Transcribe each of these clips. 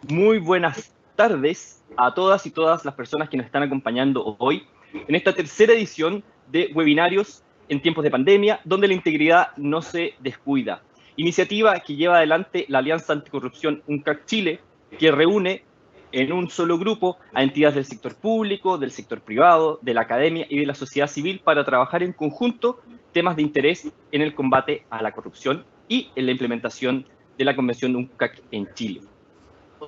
Muy buenas tardes a todas y todas las personas que nos están acompañando hoy en esta tercera edición de webinarios en tiempos de pandemia, donde la integridad no se descuida. Iniciativa que lleva adelante la Alianza Anticorrupción UNCAC Chile, que reúne en un solo grupo a entidades del sector público, del sector privado, de la academia y de la sociedad civil para trabajar en conjunto temas de interés en el combate a la corrupción y en la implementación de la Convención UNCAC en Chile.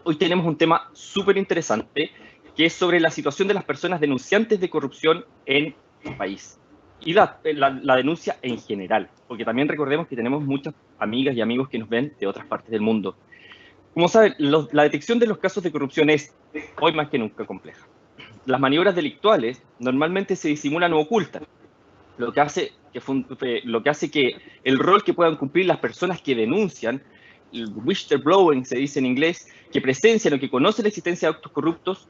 Hoy tenemos un tema súper interesante que es sobre la situación de las personas denunciantes de corrupción en el país y la denuncia en general, porque también recordemos que tenemos muchas amigas y amigos que nos ven de otras partes del mundo. Como saben, la detección de los casos de corrupción es hoy más que nunca compleja. Las maniobras delictuales normalmente se disimulan o ocultan, lo que hace que el rol que puedan cumplir las personas que denuncian, el whistleblowing se dice en inglés, que presencian o que conocen la existencia de actos corruptos,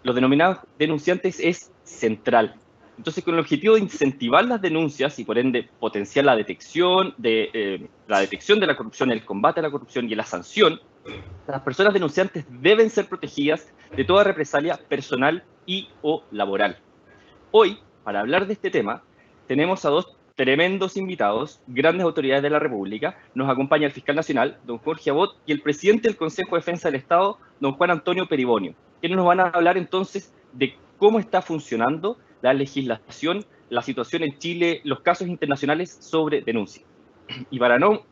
los denominados denunciantes, es central. Entonces, con el objetivo de incentivar las denuncias y por ende potenciar la detección de la corrupción, el combate a la corrupción y la sanción, las personas denunciantes deben ser protegidas de toda represalia personal y o laboral. Hoy, para hablar de este tema, tenemos a dos tremendos invitados, grandes autoridades de la República. Nos acompaña el fiscal nacional, don Jorge Abot, y el presidente del Consejo de Defensa del Estado, don Juan Antonio Peribonio, quienes nos van a hablar entonces de cómo está funcionando la legislación, la situación en Chile, los casos internacionales sobre denuncia. Y para no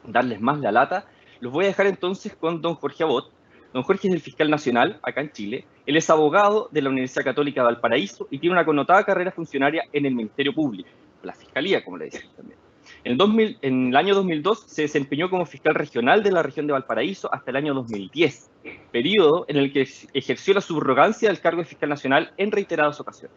darles más la lata, los voy a dejar entonces con don Jorge Abot. Don Jorge es el fiscal nacional acá en Chile. Él es abogado de la Universidad Católica de Valparaíso y tiene una connotada carrera funcionaria en el Ministerio Público, la Fiscalía, como le dicen también. En el año 2002 se desempeñó como fiscal regional de la región de Valparaíso hasta el año 2010, periodo en el que ejerció la subrogancia del cargo de fiscal nacional en reiteradas ocasiones.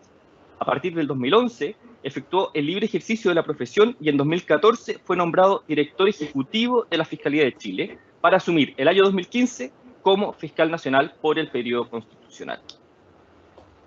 A partir del 2011, efectuó el libre ejercicio de la profesión y en 2014 fue nombrado director ejecutivo de la Fiscalía de Chile para asumir el año 2015 como fiscal nacional por el periodo constitucional.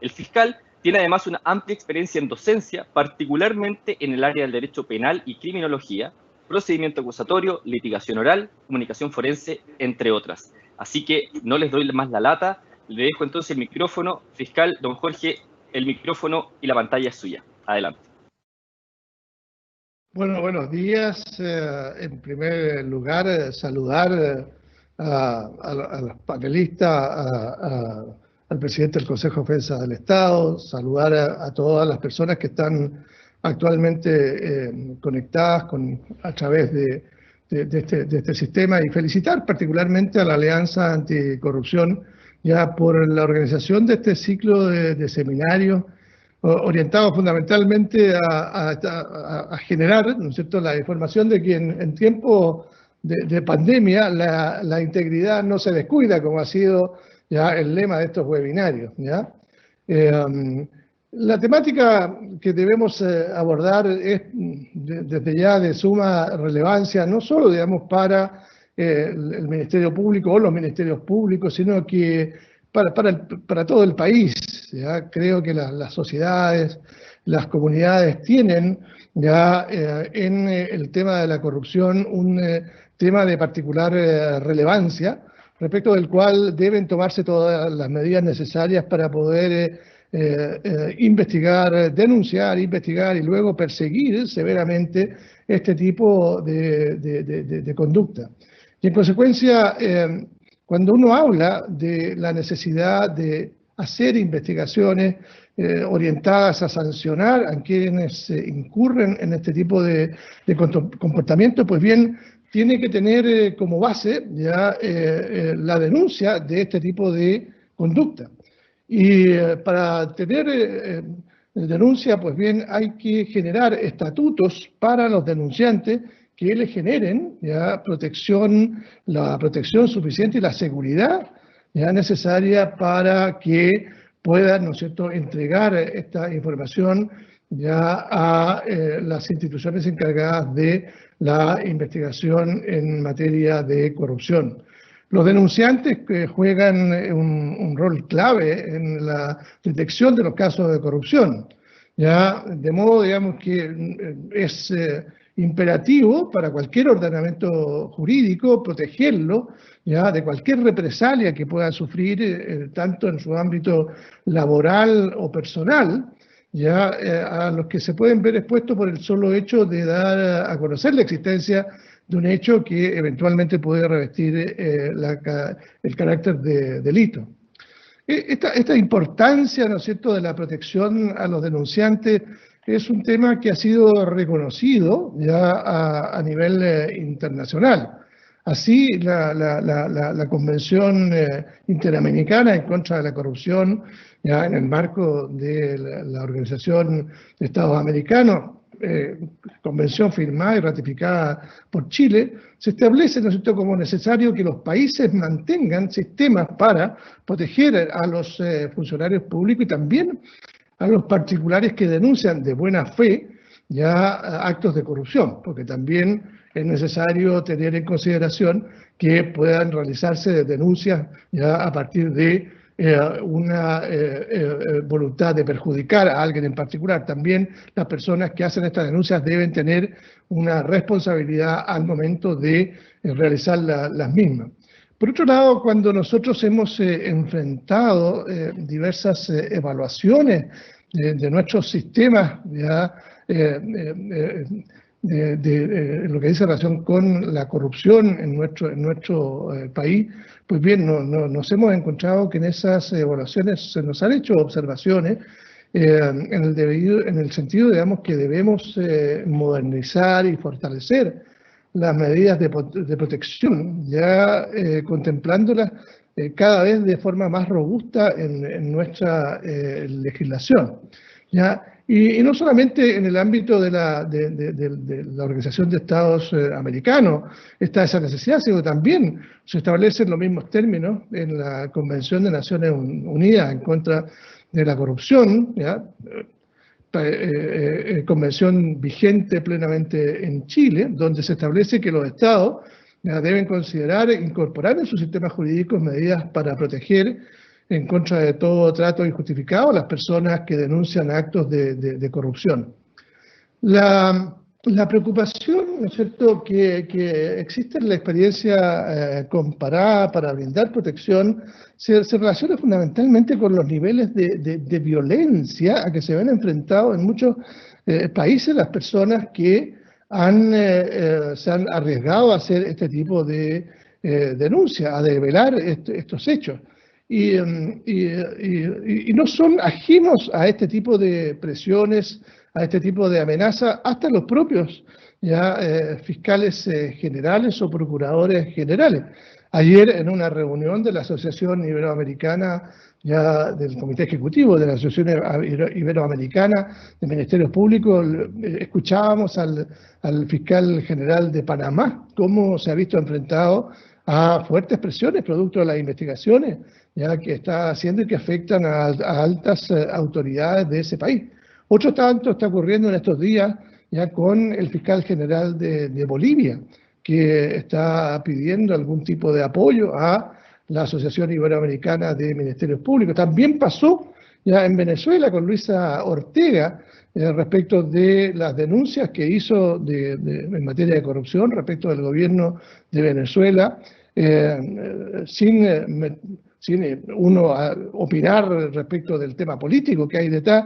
El fiscal tiene además una amplia experiencia en docencia, particularmente en el área del derecho penal y criminología, procedimiento acusatorio, litigación oral, comunicación forense, entre otras. Así que no les doy más la lata, le dejo entonces el micrófono, fiscal don Jorge, el micrófono y la pantalla es suya. Adelante. Bueno, buenos días. En primer lugar, saludar a los panelistas, al presidente del Consejo de Defensa del Estado, saludar a todas las personas que están actualmente conectadas a través de este sistema y felicitar particularmente a la Alianza Anticorrupción ya por la organización de este ciclo de seminarios orientado fundamentalmente a generar, ¿no es cierto?, la información de que en tiempo de pandemia la integridad no se descuida, como ha sido ya el lema de estos webinarios, ¿ya? La temática que debemos abordar es desde ya de suma relevancia, no solo, digamos, para el Ministerio Público o los ministerios públicos, sino que para todo el país. ¿Ya? Creo que las sociedades, las comunidades tienen ya en el tema de la corrupción un tema de particular relevancia, respecto del cual deben tomarse todas las medidas necesarias para poder investigar, denunciar, investigar y luego perseguir severamente este tipo de conducta. Y en consecuencia, cuando uno habla de la necesidad de hacer investigaciones orientadas a sancionar a quienes incurren en este tipo de comportamiento, pues bien, tiene que tener como base ya la denuncia de este tipo de conducta. Y para tener denuncia, pues bien, hay que generar estatutos para los denunciantes que les generen ya la protección suficiente y la seguridad ya necesaria para que puedan, ¿no es cierto?, entregar esta información ya a las instituciones encargadas de la investigación en materia de corrupción. Los denunciantes que juegan un rol clave en la detección de los casos de corrupción, ya de modo, digamos, que es imperativo para cualquier ordenamiento jurídico protegerlo ya de cualquier represalia que pueda sufrir tanto en su ámbito laboral o personal, ya a los que se pueden ver expuestos por el solo hecho de dar a conocer la existencia de un hecho que eventualmente puede revestir el carácter de delito. Esta importancia, ¿no es cierto?, de la protección a los denunciantes es un tema que ha sido reconocido ya a nivel internacional. Así, la Convención Interamericana en contra de la corrupción, ya en el marco de la Organización de Estados Americanos, convención firmada y ratificada por Chile, se establece, ¿no es cierto?, como necesario que los países mantengan sistemas para proteger a los funcionarios públicos y también a los particulares que denuncian de buena fe ya actos de corrupción, porque también es necesario tener en consideración que puedan realizarse denuncias ya a partir de una voluntad de perjudicar a alguien en particular. También las personas que hacen estas denuncias deben tener una responsabilidad al momento de realizar las mismas. Por otro lado, cuando nosotros hemos enfrentado diversas evaluaciones de nuestros sistemas ya, de lo que dice relación con la corrupción en nuestro país, pues bien, nos hemos encontrado que en esas evaluaciones se nos han hecho observaciones en el sentido, digamos, que debemos modernizar y fortalecer las medidas de protección, ya contemplándolas cada vez de forma más robusta en nuestra legislación. ¿Ya? Y no solamente en el ámbito de la Organización de Estados Americanos está esa necesidad, sino también se establecen los mismos términos en la Convención de Naciones Unidas en contra de la corrupción, ¿ya? Convención vigente plenamente en Chile, donde se establece que los estados deben considerar incorporar en sus sistemas jurídicos medidas para proteger en contra de todo trato injustificado a las personas que denuncian actos de corrupción. La preocupación, ¿no es cierto?, que existe en la experiencia comparada para brindar protección se relaciona fundamentalmente con los niveles de violencia a que se ven enfrentados en muchos países las personas que se han arriesgado a hacer este tipo de denuncia, a develar estos hechos. Y no son ajenos a este tipo de presiones, a este tipo de amenazas, hasta los propios ya fiscales generales o procuradores generales. Ayer, en una reunión de la Asociación Iberoamericana, ya del Comité Ejecutivo de la Asociación Iberoamericana de Ministerios Públicos, escuchábamos al fiscal general de Panamá, cómo se ha visto enfrentado a fuertes presiones producto de las investigaciones ya que está haciendo y que afectan a altas autoridades de ese país. Otro tanto está ocurriendo en estos días ya con el fiscal general de Bolivia, que está pidiendo algún tipo de apoyo a la Asociación Iberoamericana de Ministerios Públicos. También pasó ya en Venezuela con Luisa Ortega respecto de las denuncias que hizo en materia de corrupción respecto del gobierno de Venezuela, sin uno opinar respecto del tema político que hay detrás,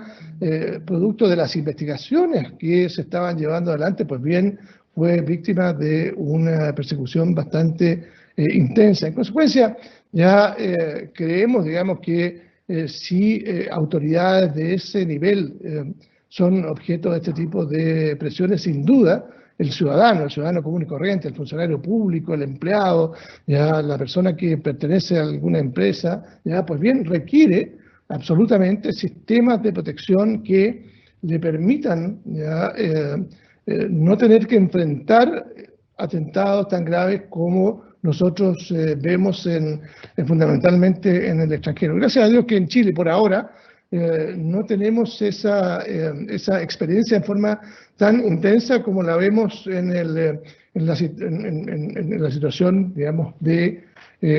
producto de las investigaciones que se estaban llevando adelante, pues bien, fue víctima de una persecución bastante intensa. En consecuencia, ya creemos, digamos, que si autoridades de ese nivel son objeto de este tipo de presiones, sin duda, el ciudadano común y corriente, el funcionario público, el empleado, ya la persona que pertenece a alguna empresa, ya pues bien requiere absolutamente sistemas de protección que le permitan ya, no tener que enfrentar atentados tan graves como nosotros vemos fundamentalmente en el extranjero. Gracias a Dios que en Chile por ahora no tenemos esa experiencia en forma tan intensa como la vemos en la situación, digamos, de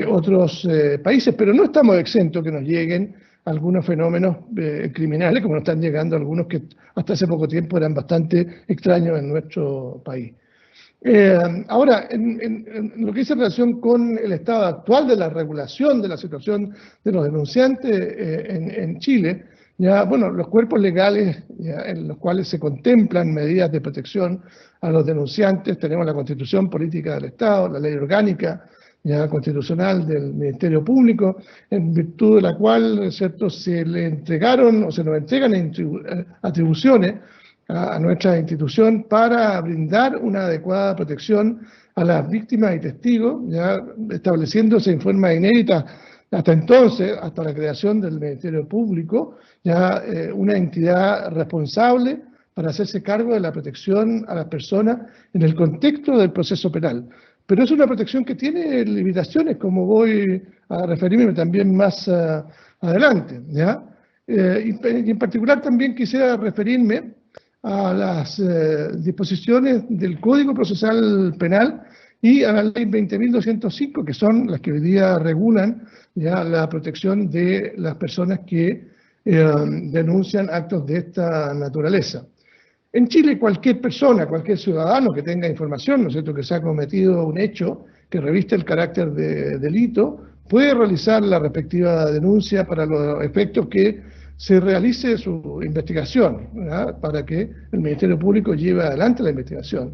otros países, pero no estamos exentos que nos lleguen algunos fenómenos criminales, como nos están llegando algunos que hasta hace poco tiempo eran bastante extraños en nuestro país. Ahora, en lo que dice en relación con el estado actual de la regulación de la situación de los denunciantes en Chile, ya, bueno, los cuerpos legales ya, en los cuales se contemplan medidas de protección a los denunciantes, tenemos la Constitución Política del Estado, la Ley Orgánica ya constitucional del Ministerio Público, en virtud de la cual, ¿cierto?, se le entregaron o se nos entregan atribuciones a nuestra institución para brindar una adecuada protección a las víctimas y testigos, ya estableciéndose en forma inédita hasta entonces, hasta la creación del Ministerio Público, ya una entidad responsable para hacerse cargo de la protección a las personas en el contexto del proceso penal. Pero es una protección que tiene limitaciones, como voy a referirme también más adelante, ¿ya? Y en particular también quisiera referirme a las disposiciones del Código Procesal Penal y a la Ley 20.205, que son las que hoy día regulan ya la protección de las personas que denuncian actos de esta naturaleza. En Chile, cualquier persona, cualquier ciudadano que tenga información, ¿no es cierto?, que se ha cometido un hecho que reviste el carácter de delito, puede realizar la respectiva denuncia para los efectos que se realice su investigación, ¿verdad?, para que el Ministerio Público lleve adelante la investigación.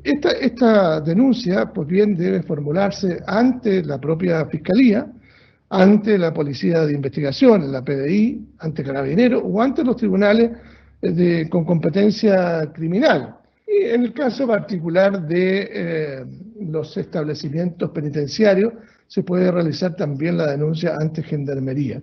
Esta denuncia, pues bien, debe formularse ante la propia Fiscalía, ante la Policía de Investigación, la PDI, ante Carabineros o ante los tribunales con competencia criminal. Y en el caso particular de los establecimientos penitenciarios, se puede realizar también la denuncia ante Gendarmería.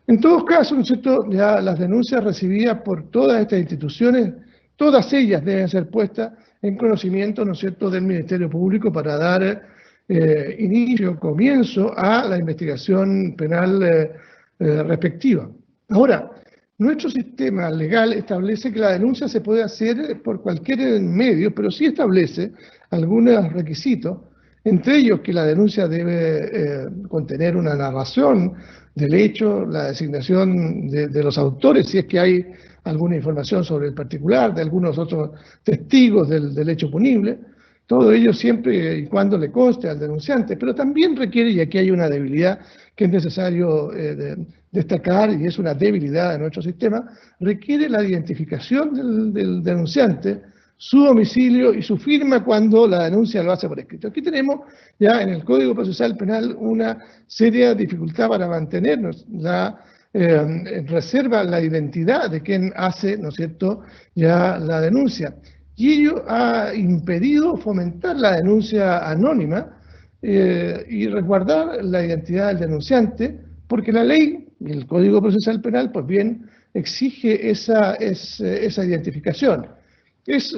En todos casos, ¿no es cierto?, ya las denuncias recibidas por todas estas instituciones, todas ellas deben ser puestas en conocimiento, ¿no es cierto?, del Ministerio Público para dar inicio, comienzo a la investigación penal respectiva. Ahora, nuestro sistema legal establece que la denuncia se puede hacer por cualquier medio, pero sí establece algunos requisitos, entre ellos que la denuncia debe contener una narración del hecho, la designación de los autores, si es que hay alguna información sobre el particular, de algunos otros testigos del hecho punible, todo ello siempre y cuando le conste al denunciante, pero también requiere, y aquí hay una debilidad que es necesario destacar, y es una debilidad de nuestro sistema, requiere la identificación del denunciante, su domicilio y su firma cuando la denuncia lo hace por escrito. Aquí tenemos ya en el Código Procesal Penal una seria dificultad para mantenernos reserva la identidad de quien hace, ¿no es cierto?, ya la denuncia. Y ello ha impedido fomentar la denuncia anónima y resguardar la identidad del denunciante, porque la ley y el Código Procesal Penal, pues bien, exige esa identificación. Es,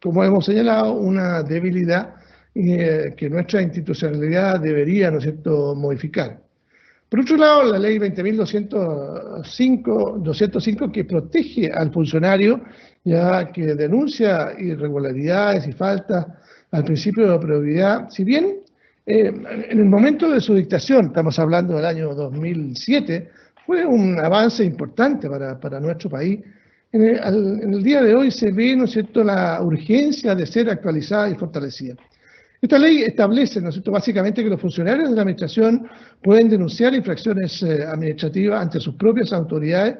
como hemos señalado, una debilidad que nuestra institucionalidad debería, ¿no es cierto?, modificar. Por otro lado, la ley 20.205 que protege al funcionario ya que denuncia irregularidades y faltas al principio de probidad, si bien en el momento de su dictación, estamos hablando del año 2007, fue un avance importante para nuestro país. En el día de hoy se ve, ¿no es cierto?, la urgencia de ser actualizada y fortalecida. Esta ley establece, ¿no es cierto?, básicamente que los funcionarios de la administración pueden denunciar infracciones administrativas ante sus propias autoridades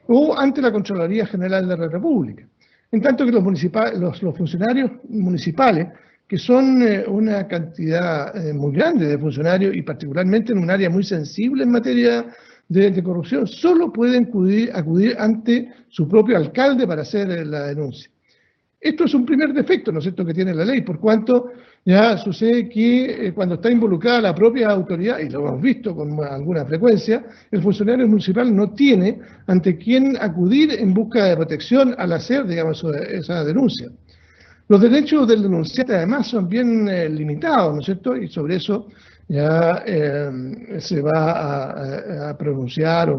o ante la Contraloría General de la República. En tanto que los funcionarios municipales, que son una cantidad muy grande de funcionarios y particularmente en un área muy sensible en materia de corrupción, solo pueden acudir ante su propio alcalde para hacer la denuncia. Esto es un primer defecto, ¿no es cierto?, que tiene la ley, por cuanto ya sucede que cuando está involucrada la propia autoridad, y lo hemos visto con alguna frecuencia, el funcionario municipal no tiene ante quién acudir en busca de protección al hacer, digamos, esa denuncia. Los derechos del denunciante además son bien limitados, ¿no es cierto?, y sobre eso ya se va a pronunciar o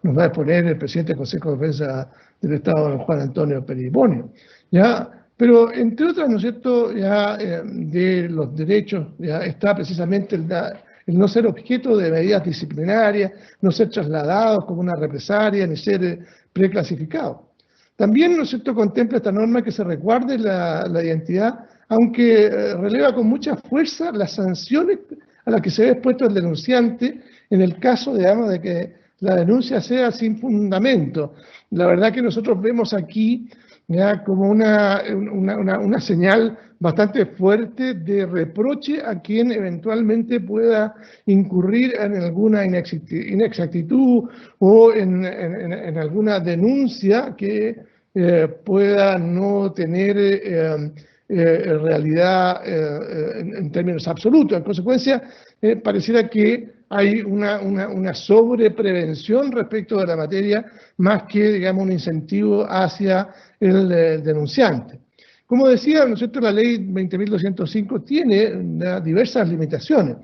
nos va a exponer el presidente del Consejo de Defensa del Estado, don Juan Antonio Periponio. ¿Ya? Pero entre otras, ¿no es cierto?, ya de los derechos ya está precisamente el no ser objeto de medidas disciplinarias, no ser trasladados como una represalia, ni ser preclasificados. También, ¿no es cierto?, contempla esta norma que se resguarde la identidad, aunque releva con mucha fuerza las sanciones a las que se ve expuesto el denunciante en el caso, digamos, de que la denuncia sea sin fundamento. La verdad que nosotros vemos aquí ya como una señal bastante fuerte de reproche a quien eventualmente pueda incurrir en alguna inexactitud o en alguna denuncia que pueda no tener realidad en términos absolutos. En consecuencia, pareciera que hay una sobreprevención respecto de la materia más que, digamos, un incentivo hacia el denunciante. Como decía, ¿no es cierto?, la ley 20.205 tiene diversas limitaciones.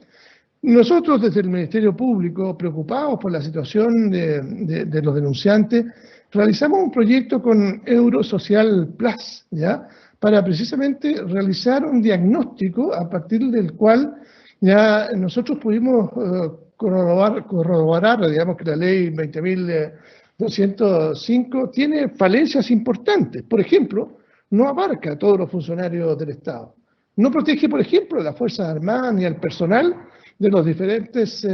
Nosotros desde el Ministerio Público, preocupados por la situación de los denunciantes, realizamos un proyecto con Eurosocial Plus, ¿ya?, para precisamente realizar un diagnóstico a partir del cual ya nosotros pudimos corroborar, digamos, que la ley 20.205 tiene falencias importantes. Por ejemplo, no abarca a todos los funcionarios del Estado. No protege, por ejemplo, a las Fuerzas Armadas ni al personal de los diferentes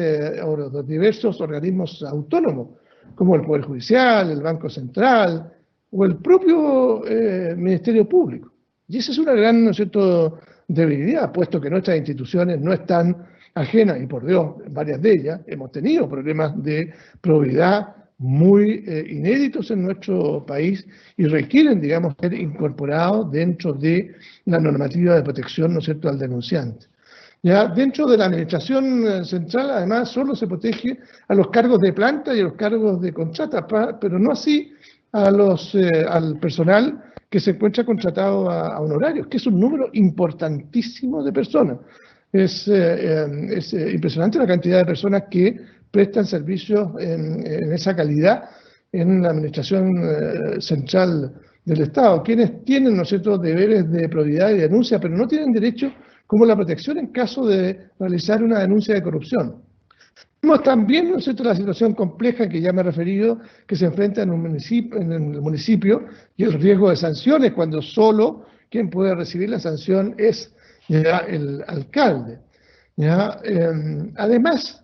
o los diversos organismos autónomos, como el Poder Judicial, el Banco Central o el propio Ministerio Público. Y esa es una gran, ¿no es cierto?, debilidad, puesto que nuestras instituciones no están ajenas, y por Dios, varias de ellas hemos tenido problemas de probidad muy inéditos en nuestro país y requieren, digamos, ser incorporados dentro de la normativa de protección, ¿no es cierto?, al denunciante. Ya dentro de la administración central, además, solo se protege a los cargos de planta y a los cargos de contrata, pero no así al personal que se encuentra contratado a honorarios, que es un número importantísimo de personas. Es impresionante la cantidad de personas que prestan servicios en esa calidad en la administración central del Estado, quienes tienen, ¿no es cierto?, deberes de probidad y denuncia, pero no tienen derecho como la protección en caso de realizar una denuncia de corrupción. Vemos también, ¿no es cierto?, la situación compleja que ya me he referido, que se enfrenta en el municipio y el riesgo de sanciones, cuando solo quien puede recibir la sanción es ya el alcalde. ¿Ya? Además,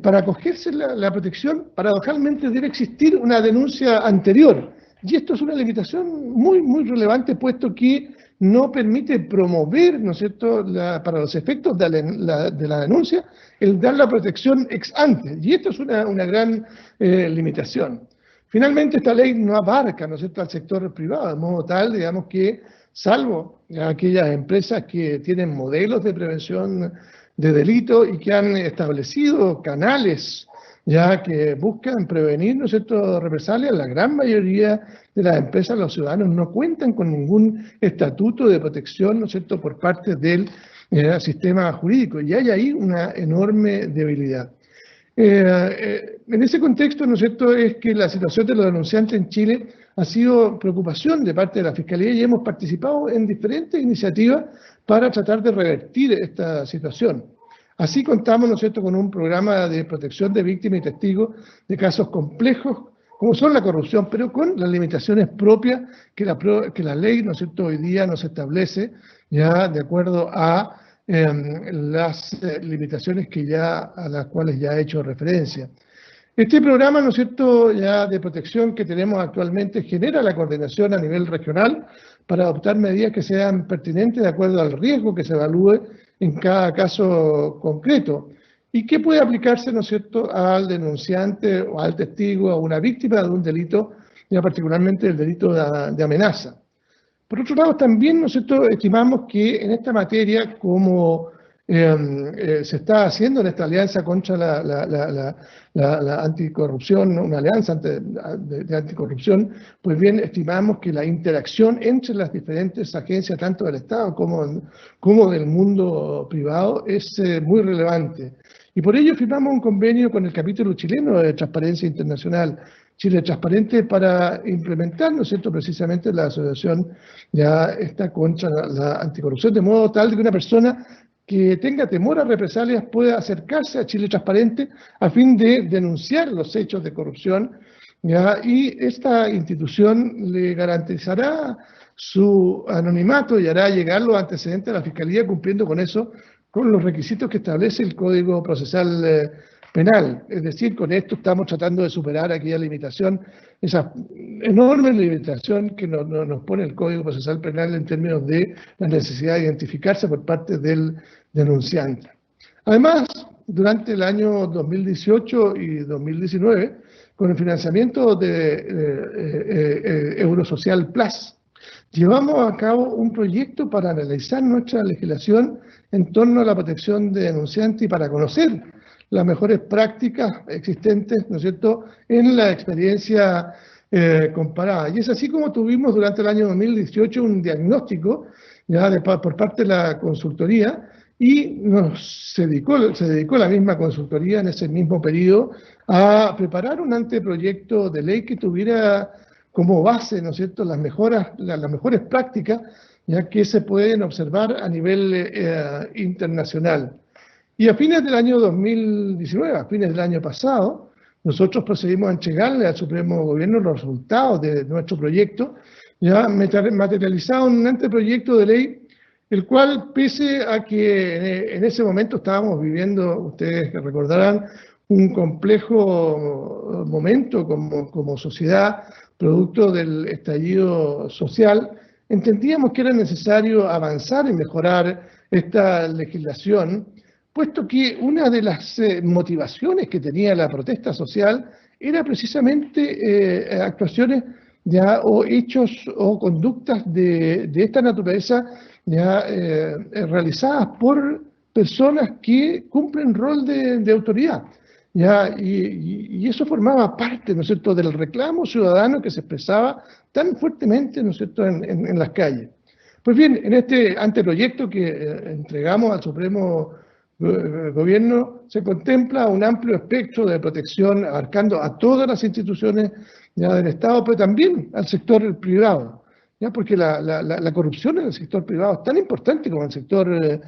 para acogerse la protección, paradojalmente debe existir una denuncia anterior. Y esto es una limitación muy, muy relevante, puesto que no permite promover, ¿no es cierto?, para los efectos de la denuncia, el dar la protección ex ante. Y esto es una gran limitación. Finalmente, esta ley no abarca, ¿no es cierto?, al sector privado, de modo tal, digamos, que salvo aquellas empresas que tienen modelos de prevención de delito y que han establecido canales ya que buscan prevenir, ¿no es cierto?, represalias, la gran mayoría de las empresas, los ciudadanos, no cuentan con ningún estatuto de protección, ¿no es cierto?, por parte del sistema jurídico, y hay ahí una enorme debilidad. En ese contexto, ¿no es cierto?, es que la situación de los denunciantes en Chile ha sido preocupación de parte de la Fiscalía y hemos participado en diferentes iniciativas para tratar de revertir esta situación. Así contamos, ¿no es cierto?, con un programa de protección de víctimas y testigos de casos complejos, como son la corrupción, pero con las limitaciones propias que la ley, ¿no es cierto?, hoy día nos establece, ya de acuerdo a las limitaciones a las cuales ya he hecho referencia. Este programa, ¿no es cierto?, ya de protección que tenemos actualmente genera la coordinación a nivel regional para adoptar medidas que sean pertinentes de acuerdo al riesgo que se evalúe en cada caso concreto y que puede aplicarse, ¿no es cierto?, al denunciante o al testigo, a una víctima de un delito, ya particularmente el delito de amenaza. Por otro lado, también nosotros estimamos que en esta materia, como se está haciendo en esta alianza contra la anticorrupción, una alianza de anticorrupción, pues bien, estimamos que la interacción entre las diferentes agencias, tanto del Estado como del mundo privado, es muy relevante. Y por ello firmamos un convenio con el capítulo chileno de Transparencia Internacional, Chile Transparente, para implementar, ¿no es cierto?, precisamente la asociación ya está contra la anticorrupción, de modo tal de que una persona que tenga temor a represalias pueda acercarse a Chile Transparente a fin de denunciar los hechos de corrupción, ¿ya? Y esta institución le garantizará su anonimato y hará llegar los antecedentes a la Fiscalía cumpliendo con eso, con los requisitos que establece el Código Procesal Penal. Es decir, con esto estamos tratando de superar aquella limitación, esa enorme limitación que nos pone el Código Procesal Penal en términos de la necesidad de identificarse por parte del denunciante. Además, durante el año 2018 y 2019, con el financiamiento de Eurosocial Plus, llevamos a cabo un proyecto para analizar nuestra legislación en torno a la protección de denunciantes y para conocer las mejores prácticas existentes, ¿no es cierto?, en la experiencia comparada. Y es así como tuvimos durante el año 2018 un diagnóstico ya por parte de la consultoría y se dedicó la misma consultoría en ese mismo periodo a preparar un anteproyecto de ley que tuviera como base, ¿no es cierto?, las mejores prácticas ya que se pueden observar a nivel internacional. Y a fines del año 2019, a fines del año pasado, nosotros procedimos a entregarle al Supremo Gobierno los resultados de nuestro proyecto, ya materializado en un anteproyecto de ley, el cual, pese a que en ese momento estábamos viviendo, ustedes recordarán, un complejo momento como sociedad, producto del estallido social, entendíamos que era necesario avanzar y mejorar esta legislación, puesto que una de las motivaciones que tenía la protesta social era precisamente actuaciones ya, o hechos o conductas de esta naturaleza ya, realizadas por personas que cumplen rol de autoridad. Ya, y eso formaba parte, ¿no es cierto?, del reclamo ciudadano que se expresaba tan fuertemente, ¿no es cierto?, en las calles. Pues bien, en este anteproyecto que entregamos al Supremo Gobierno se contempla un amplio espectro de protección abarcando a todas las instituciones ya del Estado, pero también al sector privado, ya porque la corrupción en el sector privado es tan importante como en el sector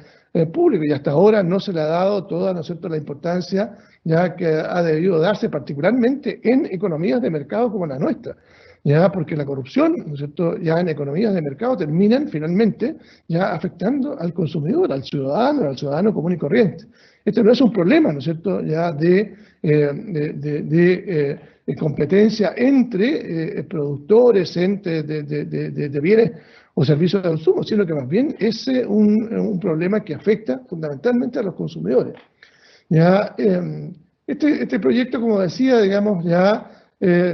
público y hasta ahora no se le ha dado toda, ¿no es cierto?, la importancia ya que ha debido darse particularmente en economías de mercado como la nuestra. Ya, porque la corrupción, ¿no es cierto?, ya en economías de mercado terminan finalmente ya afectando al consumidor, al ciudadano común y corriente. Este no es un problema, ¿no es cierto?, ya de competencia entre productores, entre de bienes o servicios de consumo, sino que más bien es un problema que afecta fundamentalmente a los consumidores. Ya, este proyecto, como decía, digamos, ya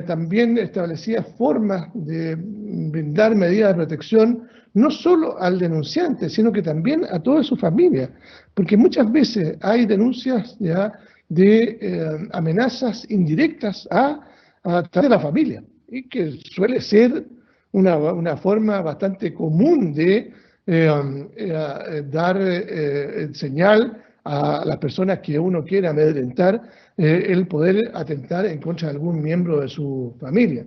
también establecía formas de brindar medidas de protección no solo al denunciante, sino que también a toda su familia, porque muchas veces hay denuncias ya de amenazas indirectas a través de la familia, y que suele ser una forma bastante común de dar señal a las personas que uno quiere amedrentar, el poder atentar en contra de algún miembro de su familia.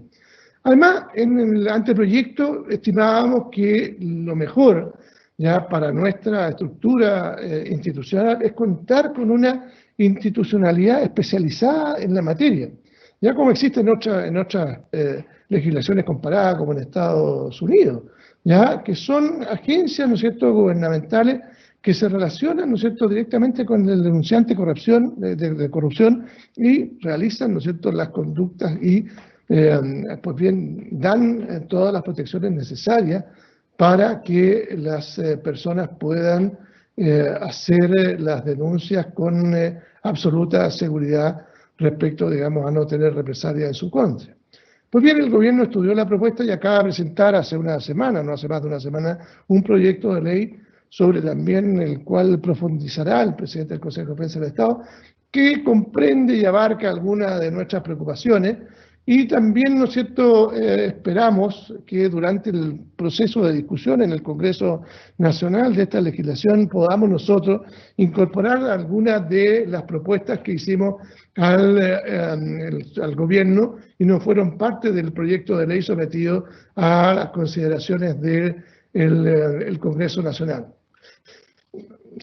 Además, en el anteproyecto estimábamos que lo mejor ya para nuestra estructura institucional es contar con una institucionalidad especializada en la materia, ya como existe en otras legislaciones comparadas como en Estados Unidos, ya que son agencias, ¿no es cierto?, gubernamentales que se relacionan, ¿no es cierto?, directamente con el denunciante de corrupción y realizan, ¿no es cierto?, las conductas y pues bien dan todas las protecciones necesarias para que las personas puedan hacer las denuncias con absoluta seguridad respecto, digamos, a no tener represalias en su contra. Pues bien, el gobierno estudió la propuesta y acaba de presentar hace una semana, no hace más de una semana, un proyecto de ley sobre también el cual profundizará el presidente del Consejo de Defensa del Estado, que comprende y abarca algunas de nuestras preocupaciones y también, ¿no es cierto?, esperamos que durante el proceso de discusión en el Congreso Nacional de esta legislación podamos nosotros incorporar algunas de las propuestas que hicimos al gobierno y no fueron parte del proyecto de ley sometido a las consideraciones del Congreso Nacional.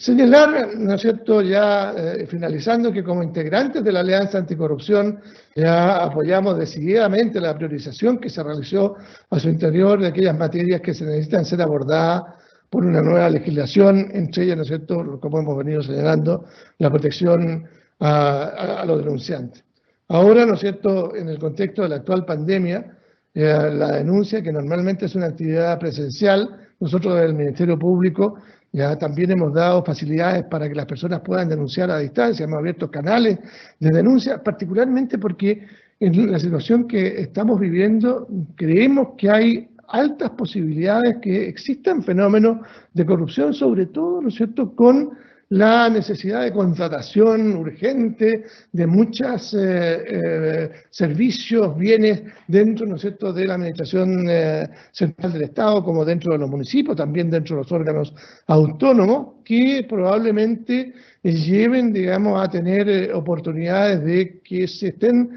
Señalar, ¿no es cierto?, ya finalizando, que como integrantes de la Alianza Anticorrupción ya apoyamos decididamente la priorización que se realizó a su interior de aquellas materias que se necesitan ser abordadas por una nueva legislación, entre ellas, ¿no es cierto?, como hemos venido señalando, la protección a los denunciantes. Ahora, ¿no es cierto?, en el contexto de la actual pandemia, la denuncia, que normalmente es una actividad presencial, nosotros del Ministerio Público ya también hemos dado facilidades para que las personas puedan denunciar a distancia, hemos abierto canales de denuncia, particularmente porque en la situación que estamos viviendo creemos que hay altas posibilidades que existan fenómenos de corrupción, sobre todo, ¿no es cierto?, con la necesidad de contratación urgente de muchos servicios, bienes dentro, ¿no es cierto?, de la administración central del Estado, como dentro de los municipios, también dentro de los órganos autónomos, que probablemente lleven, digamos, a tener oportunidades de que se estén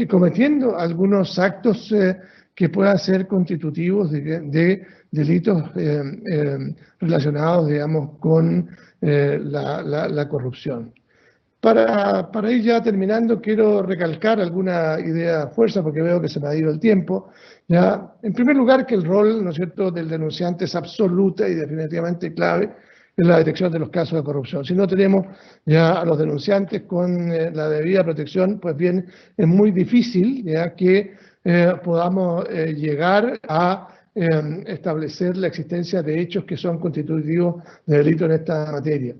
cometiendo algunos actos que puedan ser constitutivos de delitos relacionados, digamos, con la corrupción. Para ir ya terminando, quiero recalcar alguna idea fuerza, porque veo que se me ha ido el tiempo. Ya, en primer lugar, que el rol, ¿no es cierto?, del denunciante es absoluta y definitivamente clave en la detección de los casos de corrupción. Si no tenemos ya a los denunciantes con la debida protección, pues bien, es muy difícil ya que podamos llegar a establecer la existencia de hechos que son constitutivos de delito en esta materia.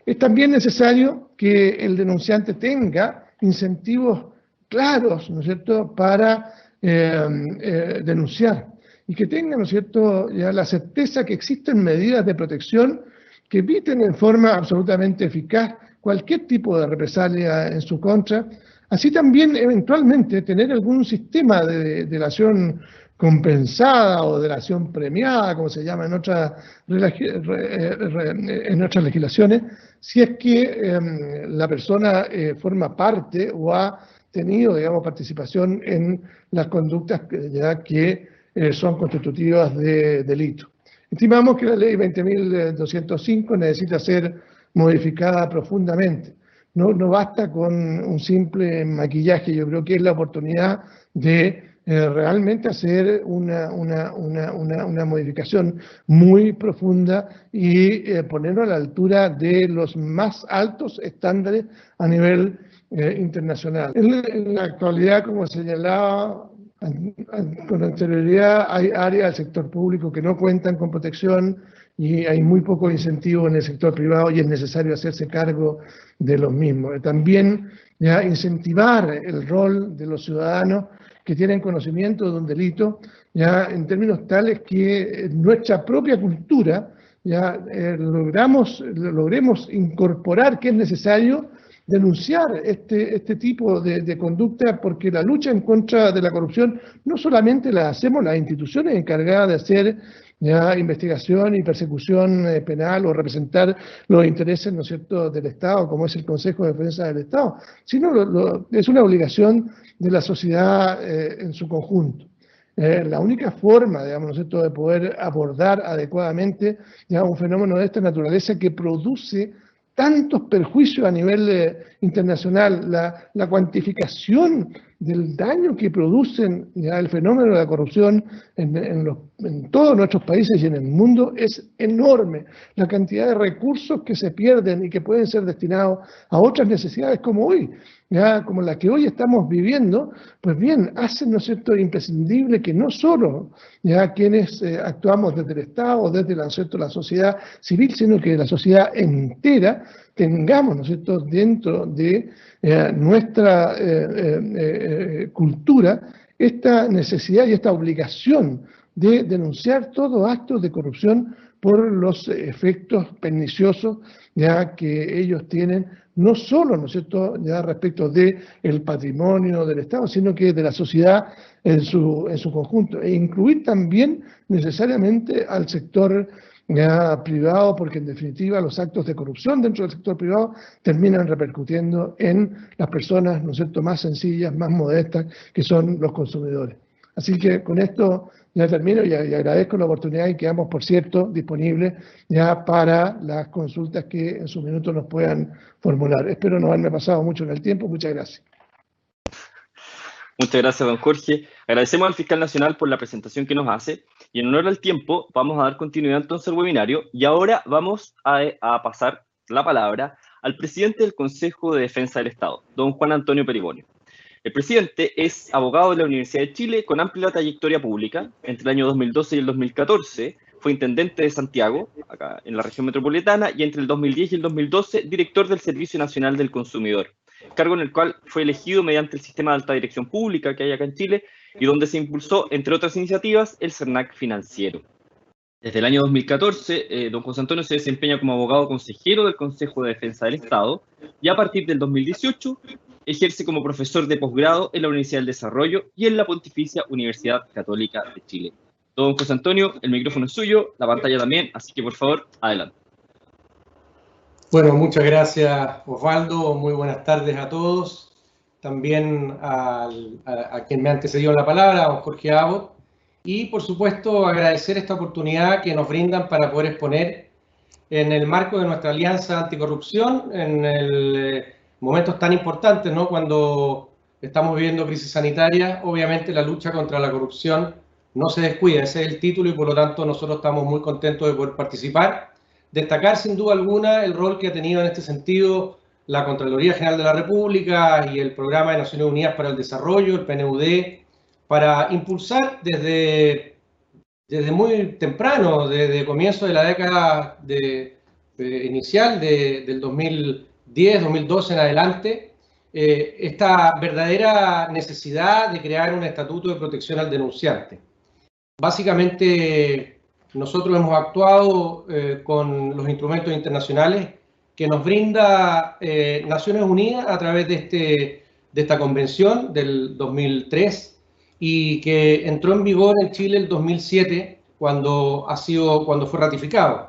Es también necesario que el denunciante tenga incentivos claros, ¿no es cierto?, para denunciar y que tenga, ¿no es cierto?, ya la certeza que existen medidas de protección que eviten en forma absolutamente eficaz cualquier tipo de represalia en su contra. Así también, eventualmente, tener algún sistema de delación compensada o delación premiada, como se llama en otras legislaciones, si es que la persona forma parte o ha tenido, digamos, participación en las conductas que son constitutivas de delito. Estimamos que la ley 20.205 necesita ser modificada profundamente. No basta con un simple maquillaje, yo creo que es la oportunidad de realmente hacer una modificación muy profunda y ponerlo a la altura de los más altos estándares a nivel internacional. En la actualidad, como señalaba con anterioridad, hay áreas del sector público que no cuentan con protección y hay muy poco incentivo en el sector privado y es necesario hacerse cargo de los mismos. También ya incentivar el rol de los ciudadanos que tienen conocimiento de un delito, ya en términos tales que nuestra propia cultura ya logremos incorporar que es necesario denunciar este tipo de conducta, porque la lucha en contra de la corrupción no solamente la hacemos las instituciones encargadas de hacer ya investigación y persecución penal o representar los intereses, ¿no es cierto?, del Estado, como es el Consejo de Defensa del Estado, sino es una obligación de la sociedad en su conjunto. La única forma, digamos, ¿no es cierto?, de poder abordar adecuadamente ya un fenómeno de esta naturaleza que produce tantos perjuicios a nivel internacional, la cuantificación del daño que producen ya el fenómeno de la corrupción en todos nuestros países y en el mundo es enorme. La cantidad de recursos que se pierden y que pueden ser destinados a otras necesidades como hoy, ya como la que hoy estamos viviendo, pues bien, hacen, ¿no es cierto?, imprescindible que no solo ya quienes actuamos desde el Estado, desde la sociedad civil, sino que la sociedad entera tengamos, ¿no es cierto?, dentro de nuestra cultura esta necesidad y esta obligación de denunciar todo acto de corrupción por los efectos perniciosos ya que ellos tienen, no solo, ¿no es cierto?, ya respecto de el patrimonio del Estado, sino que de la sociedad en su conjunto, e incluir también necesariamente al sector ya privado, porque en definitiva los actos de corrupción dentro del sector privado terminan repercutiendo en las personas, ¿no es cierto?, más sencillas, más modestas, que son los consumidores. Así que con esto ya termino y agradezco la oportunidad y quedamos, por cierto, disponibles ya para las consultas que en su minuto nos puedan formular. Espero no haberme pasado mucho en el tiempo. Muchas gracias. Muchas gracias, don Jorge. Agradecemos al fiscal nacional por la presentación que nos hace y en honor al tiempo vamos a dar continuidad entonces al webinario y ahora vamos a pasar la palabra al presidente del Consejo de Defensa del Estado, don Juan Antonio Perigonio. El presidente es abogado de la Universidad de Chile con amplia trayectoria pública. Entre el año 2012 y el 2014 fue intendente de Santiago, acá en la región metropolitana, y entre el 2010 y el 2012 director del Servicio Nacional del Consumidor, cargo en el cual fue elegido mediante el sistema de alta dirección pública que hay acá en Chile y donde se impulsó, entre otras iniciativas, el CERNAC financiero. Desde el año 2014, don José Antonio se desempeña como abogado consejero del Consejo de Defensa del Estado y a partir del 2018 ejerce como profesor de posgrado en la Universidad del Desarrollo y en la Pontificia Universidad Católica de Chile. Don José Antonio, el micrófono es suyo, la pantalla también, así que por favor, adelante. Bueno, muchas gracias, Osvaldo. Muy buenas tardes a todos. También a quien me ha antecedido en la palabra, a don Jorge Abbott. Y, por supuesto, agradecer esta oportunidad que nos brindan para poder exponer en el marco de nuestra alianza anticorrupción, en momentos tan importantes, ¿no? Cuando estamos viviendo crisis sanitaria, obviamente la lucha contra la corrupción no se descuida. Ese es el título y, por lo tanto, nosotros estamos muy contentos de poder participar. Destacar sin duda alguna el rol que ha tenido en este sentido la Contraloría General de la República y el Programa de Naciones Unidas para el Desarrollo, el PNUD, para impulsar desde muy temprano, desde comienzo de la década inicial del 2010, 2012 en adelante, esta verdadera necesidad de crear un estatuto de protección al denunciante. Básicamente, nosotros hemos actuado con los instrumentos internacionales que nos brinda Naciones Unidas a través de esta convención del 2003 y que entró en vigor en Chile el 2007 cuando fue ratificado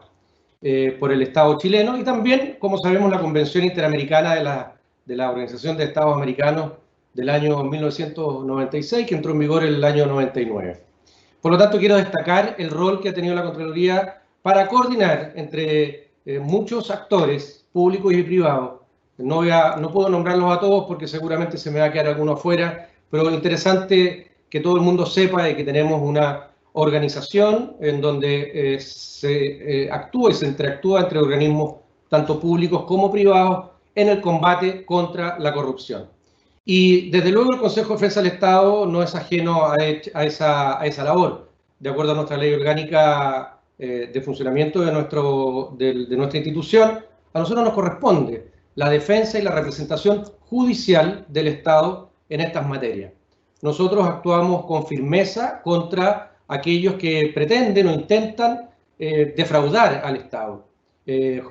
por el Estado chileno, y también, como sabemos, la Convención Interamericana de la Organización de Estados Americanos del año 1996, que entró en vigor en el año 99. Por lo tanto, quiero destacar el rol que ha tenido la Contraloría para coordinar entre muchos actores públicos y privados. No puedo nombrarlos a todos porque seguramente se me va a quedar alguno afuera, pero interesante que todo el mundo sepa de que tenemos una organización en donde se actúa y se interactúa entre organismos tanto públicos como privados en el combate contra la corrupción. Y desde luego el Consejo de Defensa del Estado no es ajeno a esa labor. De acuerdo a nuestra ley orgánica de funcionamiento de nuestra institución, a nosotros nos corresponde la defensa y la representación judicial del Estado en estas materias. Nosotros actuamos con firmeza contra aquellos que pretenden o intentan defraudar al Estado.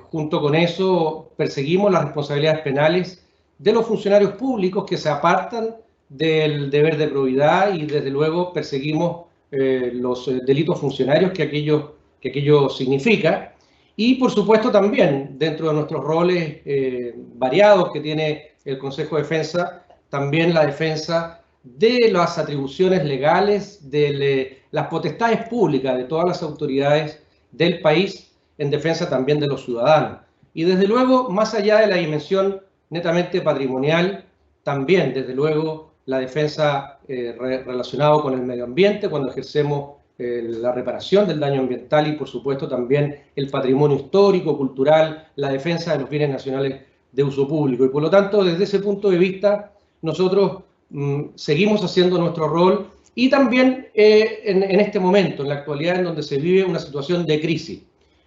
Junto con eso, perseguimos las responsabilidades penales de los funcionarios públicos que se apartan del deber de probidad y, desde luego, perseguimos los delitos funcionarios que aquello significa. Y, por supuesto, también, dentro de nuestros roles variados que tiene el Consejo de Defensa, también la defensa de las atribuciones legales, de las potestades públicas de todas las autoridades del país, en defensa también de los ciudadanos. Y, desde luego, más allá de la dimensión netamente patrimonial, también, desde luego, la defensa relacionada con el medio ambiente, cuando ejercemos la reparación del daño ambiental y, por supuesto, también el patrimonio histórico, cultural, la defensa de los bienes nacionales de uso público. Y, por lo tanto, desde ese punto de vista, nosotros seguimos haciendo nuestro rol y también en este momento, en la actualidad, en donde se vive una situación de crisis.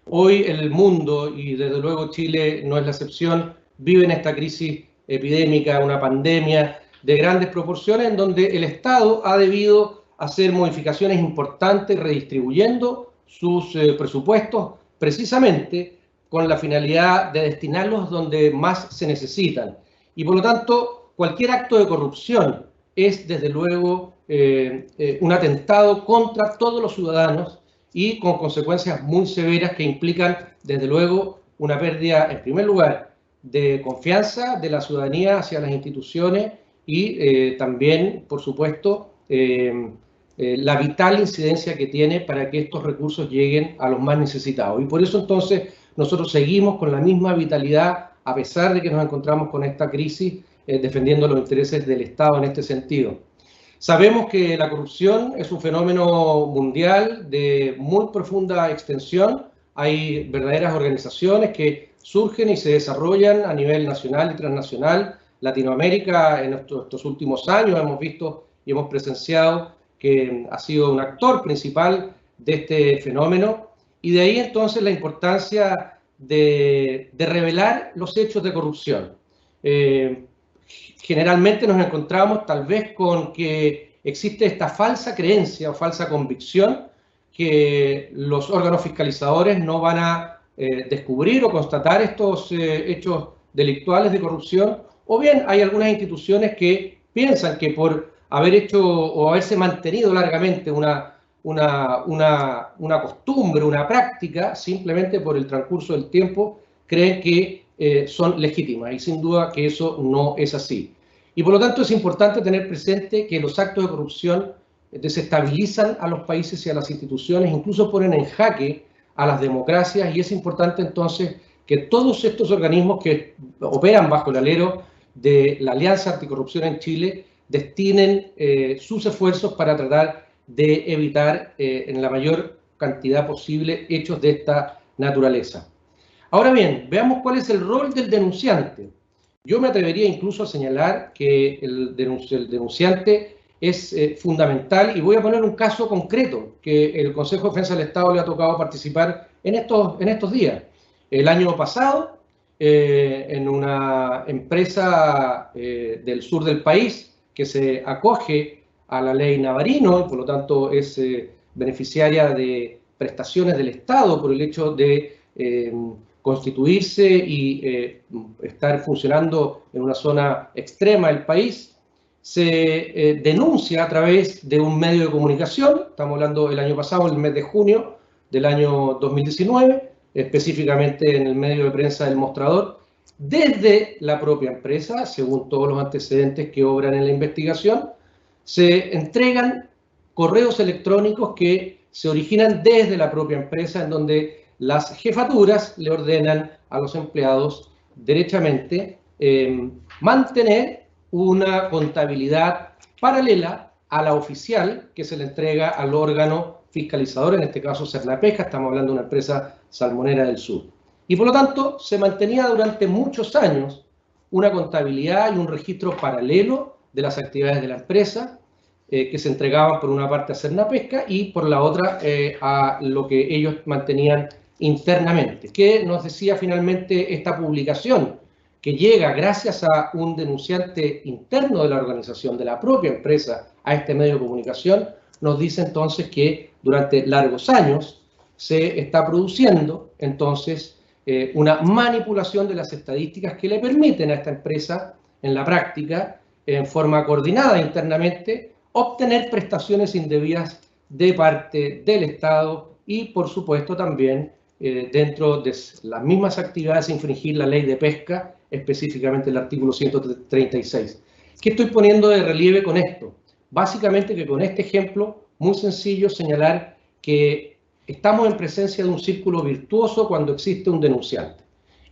Hoy el mundo, y desde luego Chile no es la excepción, vive en esta crisis epidémica, una pandemia de grandes proporciones, en donde el Estado ha debido hacer modificaciones importantes redistribuyendo sus presupuestos precisamente con la finalidad de destinarlos donde más se necesitan. Y por lo tanto, cualquier acto de corrupción es desde luego un atentado contra todos los ciudadanos y con consecuencias muy severas que implican desde luego una pérdida, en primer lugar, de confianza de la ciudadanía hacia las instituciones y también, por supuesto, la vital incidencia que tiene para que estos recursos lleguen a los más necesitados. Y por eso entonces nosotros seguimos con la misma vitalidad, a pesar de que nos encontramos con esta crisis, defendiendo los intereses del Estado en este sentido. Sabemos que la corrupción es un fenómeno mundial de muy profunda extensión. Hay verdaderas organizaciones que surgen y se desarrollan a nivel nacional y transnacional. Latinoamérica en estos últimos años hemos visto y hemos presenciado que ha sido un actor principal de este fenómeno, y de ahí entonces la importancia de revelar los hechos de corrupción. Generalmente nos encontramos tal vez con que existe esta falsa creencia o falsa convicción que los órganos fiscalizadores no van a descubrir o constatar estos hechos delictuales de corrupción, o bien hay algunas instituciones que piensan que por haber hecho o haberse mantenido largamente una costumbre, una práctica, simplemente por el transcurso del tiempo, creen que son legítimas, y sin duda que eso no es así. Y por lo tanto es importante tener presente que los actos de corrupción desestabilizan a los países y a las instituciones, incluso ponen en jaque a las democracias, y es importante entonces que todos estos organismos que operan bajo el alero de la Alianza Anticorrupción en Chile destinen sus esfuerzos para tratar de evitar en la mayor cantidad posible hechos de esta naturaleza. Ahora bien, veamos cuál es el rol del denunciante. Yo me atrevería incluso a señalar que el denunciante es fundamental, y voy a poner un caso concreto que el Consejo de Defensa del Estado le ha tocado participar en estos días. El año pasado, en una empresa del sur del país que se acoge a la ley Navarino y por lo tanto es beneficiaria de prestaciones del Estado por el hecho de constituirse y estar funcionando en una zona extrema del país, se denuncia a través de un medio de comunicación. Estamos hablando del año pasado, el mes de junio del año 2019, específicamente en el medio de prensa del Mostrador, desde la propia empresa, según todos los antecedentes que obran en la investigación. Se entregan correos electrónicos que se originan desde la propia empresa, en donde las jefaturas le ordenan a los empleados derechamente mantener una contabilidad paralela a la oficial que se le entrega al órgano fiscalizador, en este caso Cernapesca. Estamos hablando de una empresa salmonera del sur. Y por lo tanto se mantenía durante muchos años una contabilidad y un registro paralelo de las actividades de la empresa, que se entregaban por una parte a Cernapesca y por la otra a lo que ellos mantenían internamente. ¿Qué nos decía finalmente esta publicación? Que llega gracias a un denunciante interno de la organización, de la propia empresa, a este medio de comunicación. Nos dice entonces que durante largos años se está produciendo entonces una manipulación de las estadísticas que le permiten a esta empresa, en la práctica, en forma coordinada internamente, obtener prestaciones indebidas de parte del Estado y, por supuesto, también dentro de las mismas actividades infringir la ley de pesca, específicamente el artículo 136. ¿Qué estoy poniendo de relieve con esto? Básicamente que con este ejemplo, muy sencillo, señalar que estamos en presencia de un círculo virtuoso cuando existe un denunciante.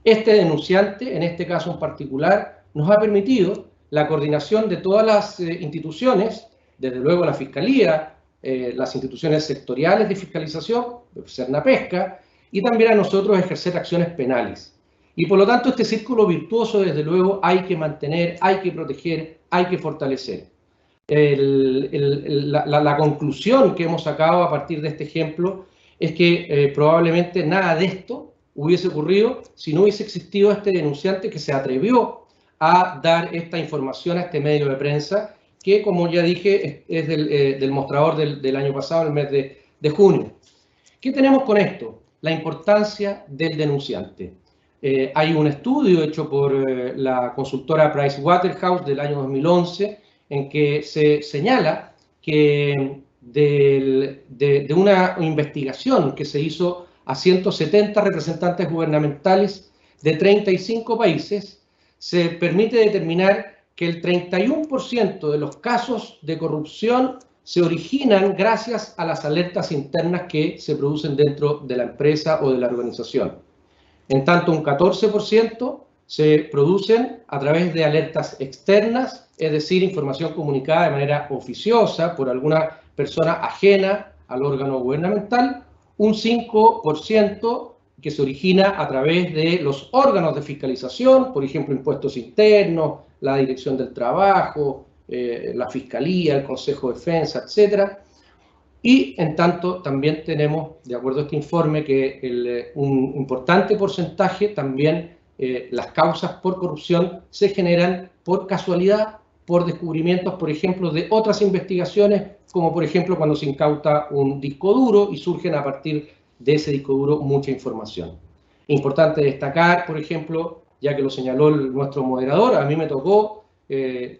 Este denunciante, en este caso en particular, nos ha permitido la coordinación de todas las instituciones, desde luego la Fiscalía, las instituciones sectoriales de fiscalización, Cernapesca, y también a nosotros ejercer acciones penales. Y por lo tanto este círculo virtuoso, desde luego, hay que mantener, hay que proteger, hay que fortalecer. La conclusión que hemos sacado a partir de este ejemplo es que probablemente nada de esto hubiese ocurrido si no hubiese existido este denunciante que se atrevió a dar esta información a este medio de prensa, que, como ya dije, es del Mostrador del año pasado, el mes de junio. ¿Qué tenemos con esto? La importancia del denunciante. Hay un estudio hecho por la consultora Pricewaterhouse del año 2011, en que se señala que de una investigación que se hizo a 170 representantes gubernamentales de 35 países, se permite determinar que el 31% de los casos de corrupción se originan gracias a las alertas internas que se producen dentro de la empresa o de la organización. En tanto, un 14% se producen a través de alertas externas, es decir, información comunicada de manera oficiosa por alguna persona ajena al órgano gubernamental, un 5% que se origina a través de los órganos de fiscalización, por ejemplo, impuestos internos, la Dirección del Trabajo, la Fiscalía, el Consejo de Defensa, etc. Y en tanto también tenemos, de acuerdo a este informe, que un importante porcentaje también las causas por corrupción se generan por casualidad, por descubrimientos, por ejemplo, de otras investigaciones, como por ejemplo cuando se incauta un disco duro y surgen a partir de ese disco duro mucha información. Importante destacar, por ejemplo, ya que lo señaló nuestro moderador, a mí me tocó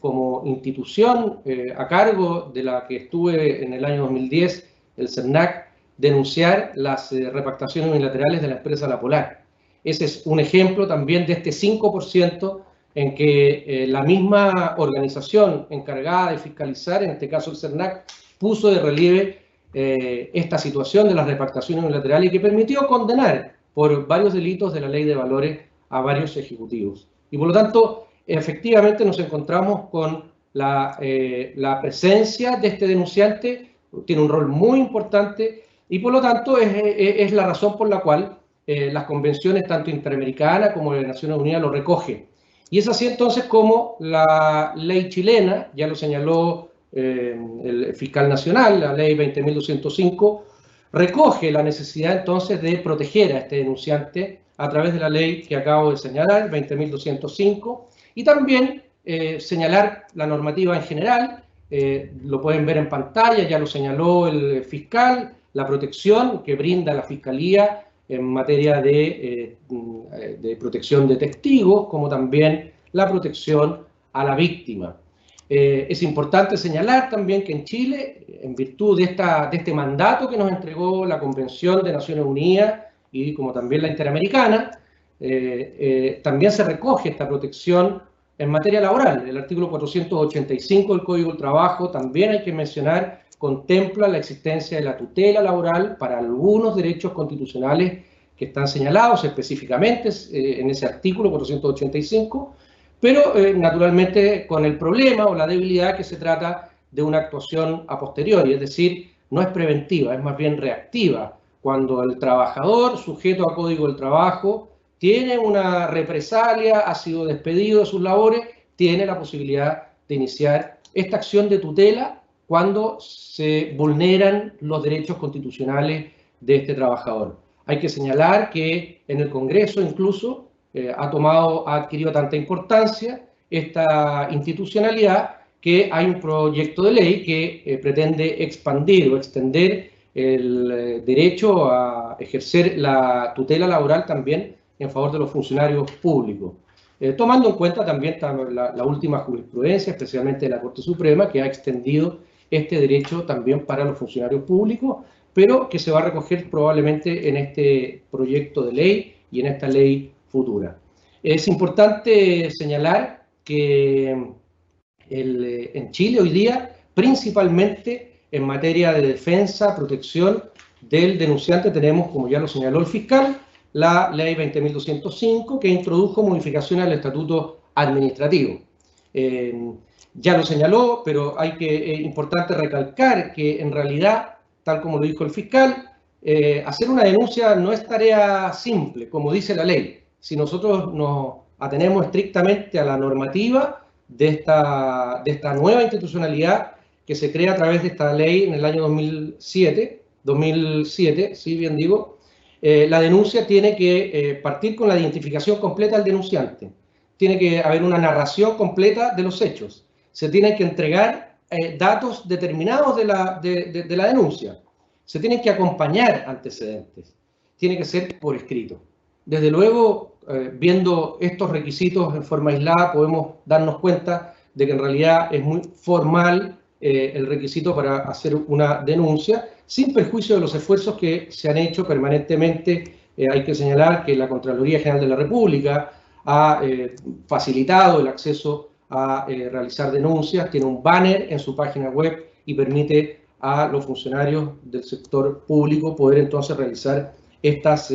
como institución a cargo de la que estuve en el año 2010, el CERNAC, denunciar las repactaciones unilaterales de la empresa La Polar. Ese es un ejemplo también de este 5% en que la misma organización encargada de fiscalizar, en este caso el CERNAC, puso de relieve esta situación de las repactaciones unilaterales y que permitió condenar por varios delitos de la ley de valores a varios ejecutivos. Y por lo tanto, efectivamente nos encontramos con la presencia de este denunciante, tiene un rol muy importante y por lo tanto es la razón por la cual las convenciones tanto interamericanas como de Naciones Unidas lo recogen. Y es así entonces como la ley chilena, ya lo señaló el fiscal nacional, la ley 20.205, recoge la necesidad entonces de proteger a este denunciante a través de la ley que acabo de señalar, 20.205, y también señalar la normativa en general, lo pueden ver en pantalla, ya lo señaló el fiscal, la protección que brinda la Fiscalía en materia de protección de testigos, como también la protección a la víctima. Es importante señalar también que en Chile, en virtud de este mandato que nos entregó la Convención de Naciones Unidas y como también la Interamericana, también se recoge esta protección en materia laboral. El artículo 485 del Código del Trabajo, también hay que mencionar, contempla la existencia de la tutela laboral para algunos derechos constitucionales que están señalados específicamente en ese artículo 485, pero naturalmente con el problema o la debilidad que se trata de una actuación a posteriori, es decir, no es preventiva, es más bien reactiva. Cuando el trabajador, sujeto a Código del Trabajo, tiene una represalia, ha sido despedido de sus labores, tiene la posibilidad de iniciar esta acción de tutela cuando se vulneran los derechos constitucionales de este trabajador. Hay que señalar que en el Congreso incluso ha adquirido tanta importancia esta institucionalidad que hay un proyecto de ley que pretende expandir o extender el derecho a ejercer la tutela laboral también en favor de los funcionarios públicos. Tomando en cuenta también la última jurisprudencia, especialmente de la Corte Suprema, que ha extendido este derecho también para los funcionarios públicos, pero que se va a recoger probablemente en este proyecto de ley y en esta ley futura. Es importante señalar que en Chile hoy día, principalmente en materia de defensa, protección del denunciante, tenemos, como ya lo señaló el fiscal, la ley 20.205, que introdujo modificaciones al estatuto administrativo. Ya lo señaló, pero es importante recalcar que en realidad, tal como lo dijo el fiscal, hacer una denuncia no es tarea simple, como dice la ley. Si nosotros nos atenemos estrictamente a la normativa de esta nueva institucionalidad que se crea a través de esta ley en el año 2007, sí, bien digo, la denuncia tiene que partir con la identificación completa del denunciante. Tiene que haber una narración completa de los hechos. Se tienen que entregar datos determinados de la denuncia. Se tienen que acompañar antecedentes. Tiene que ser por escrito. Desde luego, viendo estos requisitos en forma aislada, podemos darnos cuenta de que en realidad es muy formal el requisito para hacer una denuncia, sin perjuicio de los esfuerzos que se han hecho permanentemente. Hay que señalar que la Contraloría General de la República ha facilitado el acceso a realizar denuncias, tiene un banner en su página web y permite a los funcionarios del sector público poder entonces realizar estas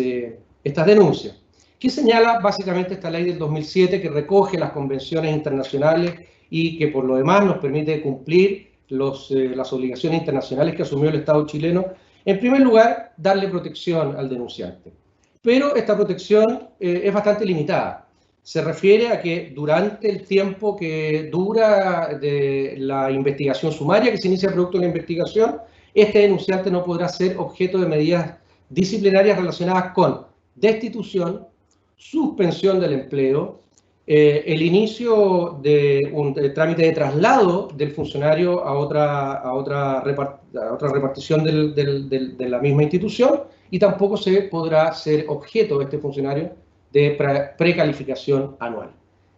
denuncias. ¿Qué señala básicamente esta ley del 2007 que recoge las convenciones internacionales y que por lo demás nos permite cumplir las obligaciones internacionales que asumió el Estado chileno? En primer lugar, darle protección al denunciante. Pero esta protección es bastante limitada. Se refiere a que durante el tiempo que dura de la investigación sumaria, que se inicia producto de la investigación, este denunciante no podrá ser objeto de medidas disciplinarias relacionadas con destitución, suspensión del empleo, el inicio de un trámite de traslado del funcionario a otra repartición de la misma institución, y tampoco se podrá ser objeto de este funcionario de precalificación anual.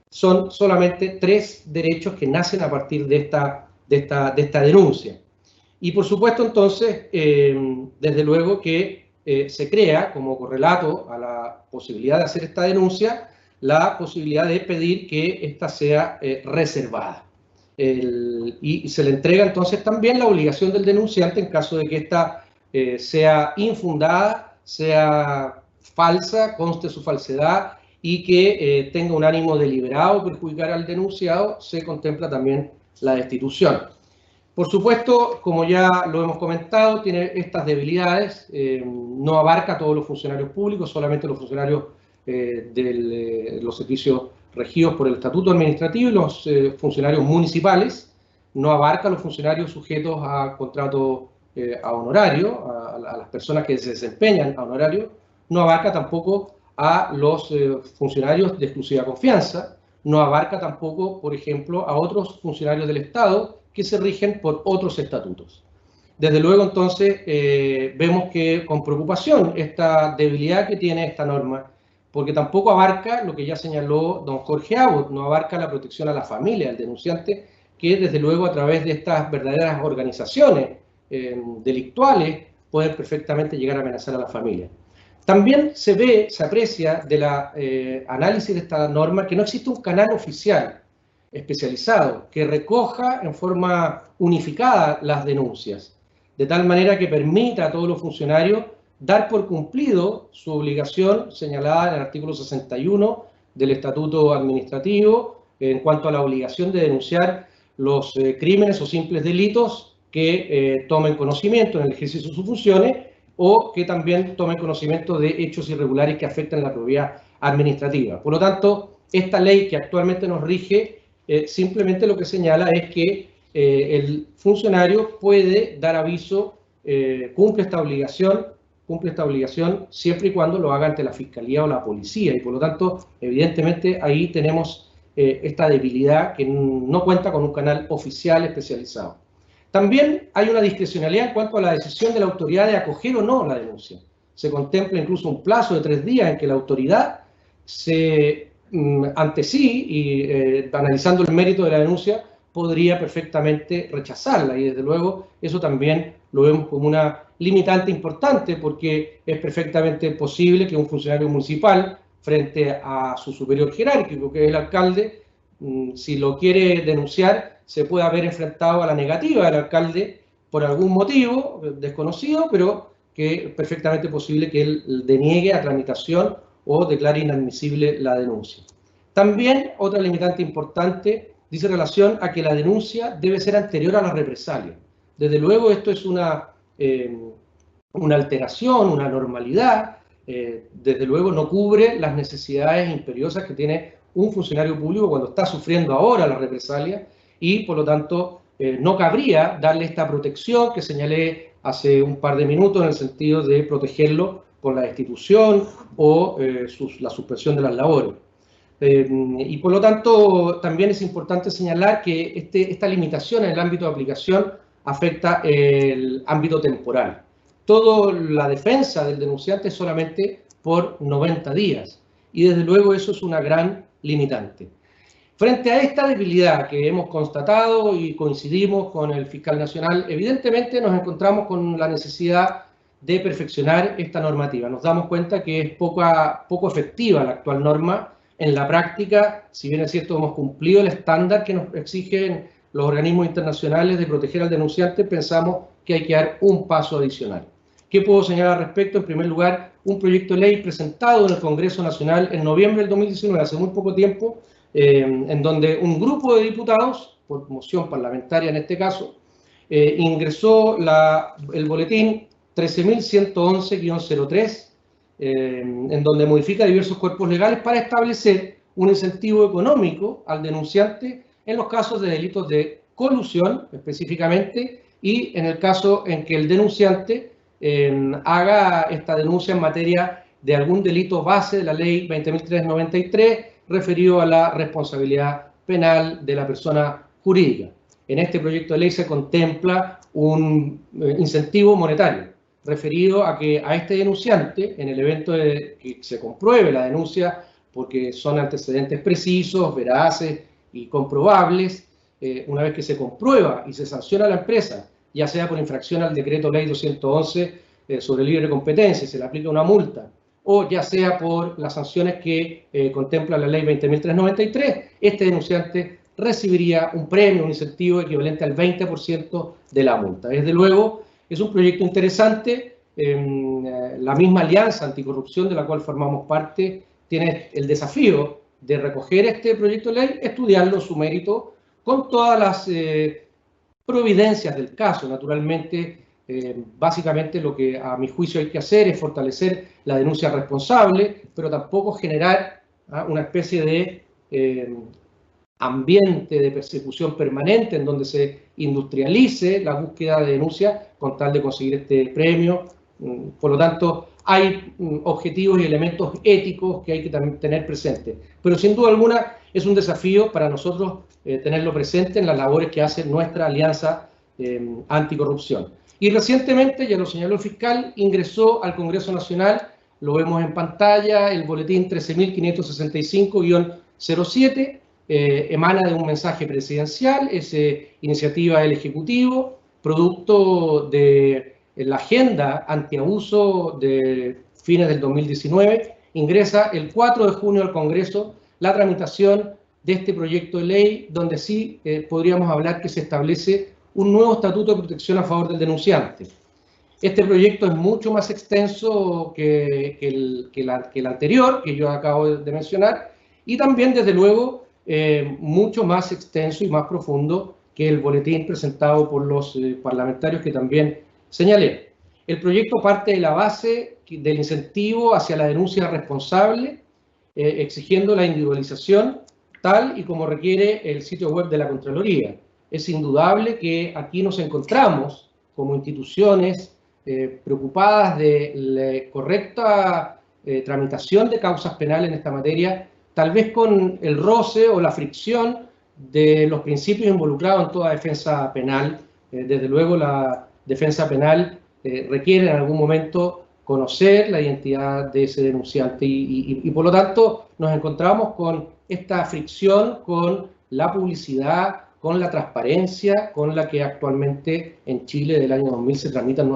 Son solamente 3 derechos que nacen a partir de esta denuncia. Y por supuesto entonces, desde luego que se crea como correlato a la posibilidad de hacer esta denuncia, la posibilidad de pedir que ésta sea reservada. Y se le entrega entonces también la obligación del denunciante en caso de que ésta sea infundada, sea falsa, conste su falsedad y que tenga un ánimo deliberado de perjudicar al denunciado, se contempla también la destitución. Por supuesto, como ya lo hemos comentado, tiene estas debilidades, no abarca a todos los funcionarios públicos, solamente los funcionarios de los servicios regidos por el Estatuto Administrativo y los funcionarios municipales, no abarca a los funcionarios sujetos a contrato a honorario, a las personas que se desempeñan a honorario, no abarca tampoco a los funcionarios de exclusiva confianza, no abarca tampoco, por ejemplo, a otros funcionarios del Estado que se rigen por otros estatutos. Desde luego, entonces, vemos que con preocupación esta debilidad que tiene esta norma, porque tampoco abarca lo que ya señaló don Jorge Abbott, no abarca la protección a la familia del denunciante, que desde luego a través de estas verdaderas organizaciones delictuales pueden perfectamente llegar a amenazar a la familia. También se aprecia de la análisis de esta norma que no existe un canal oficial especializado que recoja en forma unificada las denuncias, de tal manera que permita a todos los funcionarios dar por cumplido su obligación señalada en el artículo 61 del Estatuto Administrativo en cuanto a la obligación de denunciar los crímenes o simples delitos que tomen conocimiento en el ejercicio de sus funciones o que también tomen conocimiento de hechos irregulares que afectan la probidad administrativa. Por lo tanto, esta ley que actualmente nos rige simplemente lo que señala es que el funcionario puede dar aviso, cumple esta obligación siempre y cuando lo haga ante la Fiscalía o la Policía, y por lo tanto, evidentemente, ahí tenemos esta debilidad que no cuenta con un canal oficial especializado. También hay una discrecionalidad en cuanto a la decisión de la autoridad de acoger o no la denuncia. Se contempla incluso un plazo de 3 días en que la autoridad ante sí, y analizando el mérito de la denuncia, podría perfectamente rechazarla, y desde luego eso también lo vemos como una limitante importante, porque es perfectamente posible que un funcionario municipal, frente a su superior jerárquico, que es el alcalde, si lo quiere denunciar, se puede haber enfrentado a la negativa del alcalde por algún motivo desconocido, pero que es perfectamente posible que él deniegue a tramitación o declare inadmisible la denuncia. También otra limitante importante dice relación a que la denuncia debe ser anterior a la represalia. Desde luego esto es una alteración, una normalidad, desde luego no cubre las necesidades imperiosas que tiene un funcionario público cuando está sufriendo ahora la represalia, y por lo tanto no cabría darle esta protección que señalé hace un par de minutos en el sentido de protegerlo con la destitución o la suspensión de las labores. Y por lo tanto también es importante señalar que esta limitación en el ámbito de aplicación afecta el ámbito temporal. Toda la defensa del denunciante es solamente por 90 días y desde luego eso es una gran limitante. Frente a esta debilidad que hemos constatado y coincidimos con el fiscal nacional, evidentemente nos encontramos con la necesidad de perfeccionar esta normativa. Nos damos cuenta que es poco efectiva la actual norma. En la práctica, si bien es cierto, hemos cumplido el estándar que nos exigen los organismos internacionales de proteger al denunciante, pensamos que hay que dar un paso adicional. ¿Qué puedo señalar al respecto? En primer lugar, un proyecto de ley presentado en el Congreso Nacional en noviembre del 2019, hace muy poco tiempo, en donde un grupo de diputados, por moción parlamentaria en este caso, ingresó el boletín 13.111-03, en donde modifica diversos cuerpos legales para establecer un incentivo económico al denunciante en los casos de delitos de colusión, específicamente, y en el caso en que el denunciante haga esta denuncia en materia de algún delito base de la ley 20.393 referido a la responsabilidad penal de la persona jurídica. En este proyecto de ley se contempla un incentivo monetario referido a que a este denunciante, en el evento de que se compruebe la denuncia, porque son antecedentes precisos, veraces y comprobables, una vez que se comprueba y se sanciona a la empresa, ya sea por infracción al decreto ley 211 sobre libre competencia y se le aplica una multa, o ya sea por las sanciones que contempla la ley 20.393, este denunciante recibiría un premio, un incentivo equivalente al 20% de la multa. Desde luego, es un proyecto interesante. La misma alianza anticorrupción de la cual formamos parte tiene el desafío de recoger este proyecto de ley, estudiarlo, su mérito, con todas las providencias del caso. Naturalmente, básicamente lo que a mi juicio hay que hacer es fortalecer la denuncia responsable, pero tampoco generar una especie de ambiente de persecución permanente en donde se industrialice la búsqueda de denuncia con tal de conseguir este premio. Por lo tanto, hay objetivos y elementos éticos que hay que también tener presentes. Pero sin duda alguna es un desafío para nosotros tenerlo presente en las labores que hace nuestra alianza anticorrupción. Y recientemente, ya lo señaló el fiscal, ingresó al Congreso Nacional, lo vemos en pantalla, el boletín 13.565-07, emana de un mensaje presidencial, es iniciativa del Ejecutivo, producto de la agenda antiabuso de fines del 2019, ingresa el 4 de junio al Congreso la tramitación de este proyecto de ley, donde sí podríamos hablar que se establece un nuevo estatuto de protección a favor del denunciante. Este proyecto es mucho más extenso que el anterior, que yo acabo de mencionar, y también, desde luego, mucho más extenso y más profundo que el boletín presentado por los parlamentarios que también señalé. El proyecto parte de la base del incentivo hacia la denuncia responsable, exigiendo la individualización tal y como requiere el sitio web de la Contraloría. Es indudable que aquí nos encontramos como instituciones preocupadas de la correcta tramitación de causas penales en esta materia, tal vez con el roce o la fricción de los principios involucrados en toda defensa penal. Desde luego, la defensa penal requiere en algún momento conocer la identidad de ese denunciante y por lo tanto nos encontramos con esta fricción con la publicidad, con la transparencia con la que actualmente en Chile del año 2000 se tramitan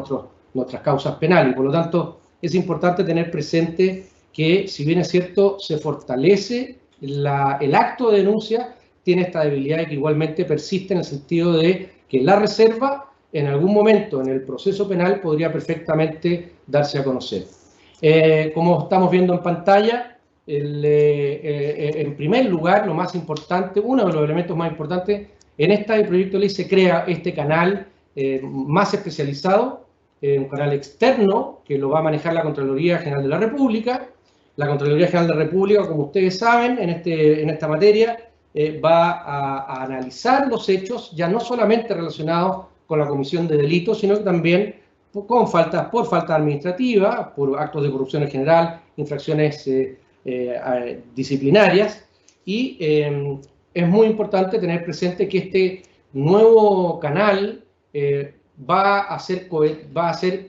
nuestras causas penales. Por lo tanto, es importante tener presente que, si bien es cierto, se fortalece el acto de denuncia, tiene esta debilidad que igualmente persiste en el sentido de que la reserva en algún momento en el proceso penal podría perfectamente darse a conocer. Como estamos viendo en pantalla, en primer lugar, lo más importante, uno de los elementos más importantes, en este proyecto de ley se crea este canal más especializado, un canal externo que lo va a manejar la Contraloría General de la República. La Contraloría General de la República, como ustedes saben, en esta materia va a analizar los hechos, ya no solamente relacionados con la comisión de delitos, sino que también por falta administrativa, por actos de corrupción en general, infracciones disciplinarias, y es muy importante tener presente que este nuevo canal va a ser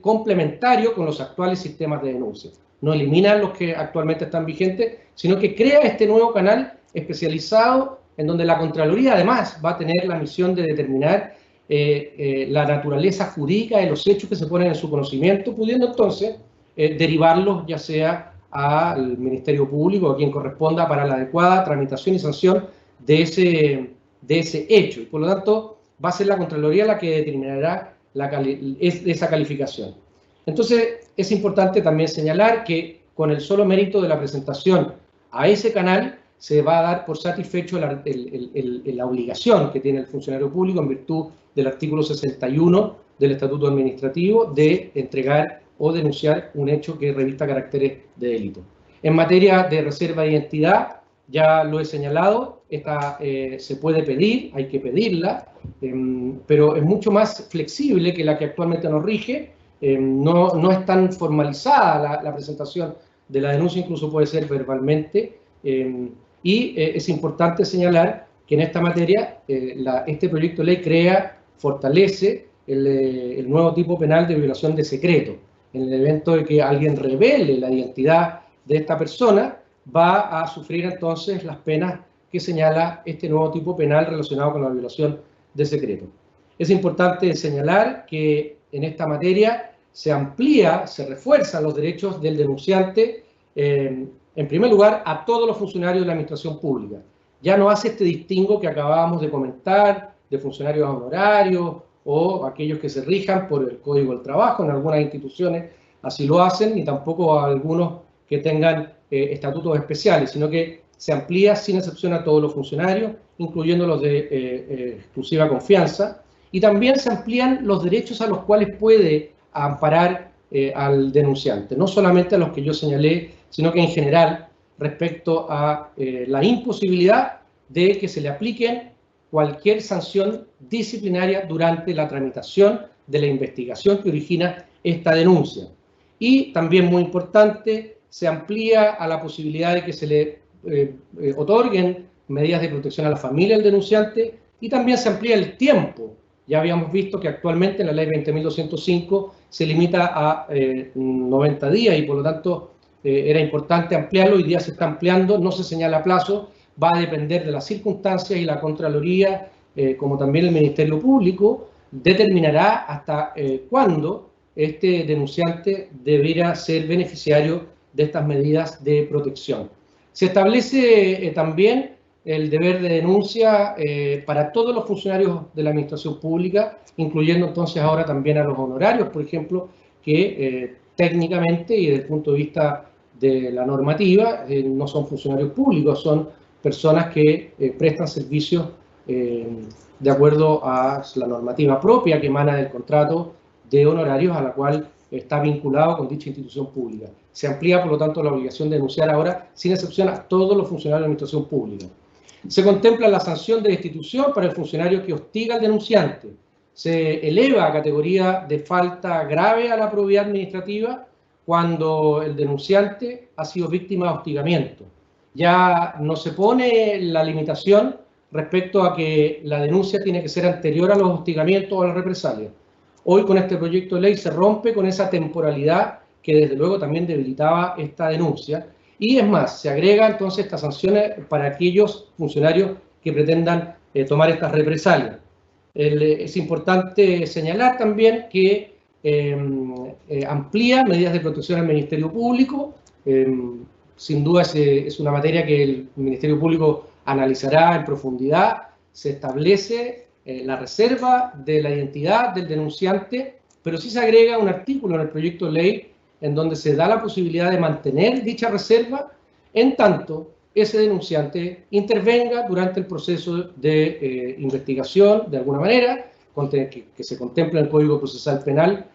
complementario con los actuales sistemas de denuncia. No elimina los que actualmente están vigentes, sino que crea este nuevo canal especializado en donde la Contraloría además va a tener la misión de determinar la naturaleza jurídica de los hechos que se ponen en su conocimiento, pudiendo entonces derivarlos ya sea al Ministerio Público, a quien corresponda, para la adecuada tramitación y sanción de de ese hecho. Y por lo tanto, va a ser la Contraloría la que determinará esa calificación. Entonces, es importante también señalar que con el solo mérito de la presentación a ese canal se va a dar por satisfecho la obligación que tiene el funcionario público en virtud del artículo 61 del Estatuto Administrativo de entregar o denunciar un hecho que revista caracteres de delito. En materia de reserva de identidad, ya lo he señalado, esta se puede pedir, hay que pedirla, pero es mucho más flexible que la que actualmente nos rige. No es tan formalizada la presentación de la denuncia, incluso puede ser verbalmente, y es importante señalar que en esta materia este proyecto de ley fortalece el nuevo tipo penal de violación de secreto. En el evento de que alguien revele la identidad de esta persona, va a sufrir entonces las penas que señala este nuevo tipo penal relacionado con la violación de secreto. Es importante señalar que en esta materia se amplía, se refuerzan los derechos del denunciante, en primer lugar, a todos los funcionarios de la administración pública. Ya no hace este distingo que acabábamos de comentar, de funcionarios honorarios o aquellos que se rijan por el Código del Trabajo. En algunas instituciones así lo hacen, ni tampoco a algunos que tengan estatutos especiales, sino que se amplía sin excepción a todos los funcionarios, incluyendo los de exclusiva confianza, y también se amplían los derechos a los cuales puede amparar al denunciante, no solamente a los que yo señalé, sino que en general respecto a la imposibilidad de que se le apliquen cualquier sanción disciplinaria durante la tramitación de la investigación que origina esta denuncia. Y también muy importante, se amplía a la posibilidad de que se le otorguen medidas de protección a la familia del denunciante y también se amplía el tiempo. Ya habíamos visto que actualmente en la ley 20.205 se limita a 90 días y por lo tanto era importante ampliarlo. Hoy día se está ampliando, no se señala plazo, va a depender de las circunstancias y la Contraloría, como también el Ministerio Público, determinará hasta cuándo este denunciante deberá ser beneficiario de estas medidas de protección. Se establece también el deber de denuncia para todos los funcionarios de la administración pública, incluyendo entonces ahora también a los honorarios, por ejemplo, que técnicamente y desde el punto de vista de la normativa no son funcionarios públicos, son personas que prestan servicios de acuerdo a la normativa propia que emana del contrato de honorarios a la cual está vinculado con dicha institución pública. Se amplía, por lo tanto, la obligación de denunciar ahora, sin excepción, a todos los funcionarios de la administración pública. Se contempla la sanción de destitución para el funcionario que hostiga al denunciante. Se eleva a categoría de falta grave a la probidad administrativa cuando el denunciante ha sido víctima de hostigamiento. Ya no se pone la limitación respecto a que la denuncia tiene que ser anterior a los hostigamientos o a las represalias. Hoy con este proyecto de ley se rompe con esa temporalidad que desde luego también debilitaba esta denuncia y es más, se agrega entonces estas sanciones para aquellos funcionarios que pretendan tomar estas represalias. Es importante señalar también que amplía medidas de protección al Ministerio Público. Sin duda es una materia que el Ministerio Público analizará en profundidad. Se establece la reserva de la identidad del denunciante, pero sí se agrega un artículo en el proyecto de ley en donde se da la posibilidad de mantener dicha reserva en tanto ese denunciante intervenga durante el proceso de investigación, de alguna manera, que se contempla en el Código Procesal Penal,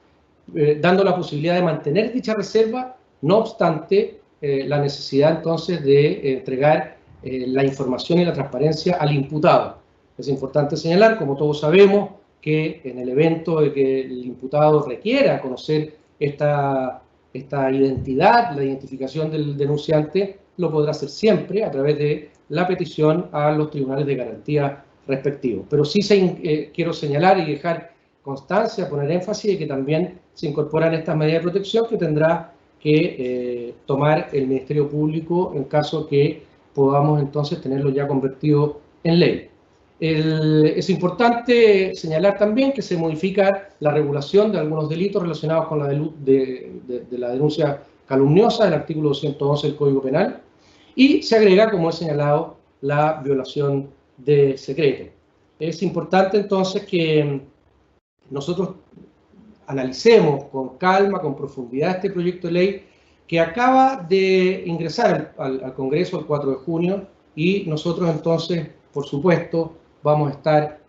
dando la posibilidad de mantener dicha reserva, no obstante la necesidad entonces de entregar la información y la transparencia al imputado. Es importante señalar, como todos sabemos, que en el evento de que el imputado requiera conocer esta identidad, la identificación del denunciante, lo podrá hacer siempre a través de la petición a los tribunales de garantía respectivos. Pero sí quiero señalar y dejar constancia, poner énfasis de que también se incorporan estas medidas de protección que tendrá que tomar el Ministerio Público en caso que podamos entonces tenerlo ya convertido en ley. Es importante señalar también que se modifica la regulación de algunos delitos relacionados con la denuncia calumniosa del artículo 211 del Código Penal y se agrega, como he señalado, la violación de secreto. es importante entonces que nosotros analicemos con calma, con profundidad este proyecto de ley que acaba de ingresar al Congreso el 4 de junio y nosotros entonces, por supuesto, vamos a estar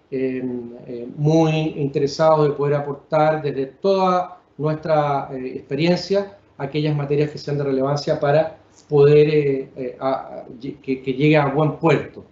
muy interesados de poder aportar desde toda nuestra experiencia aquellas materias que sean de relevancia para poder que llegue a buen puerto.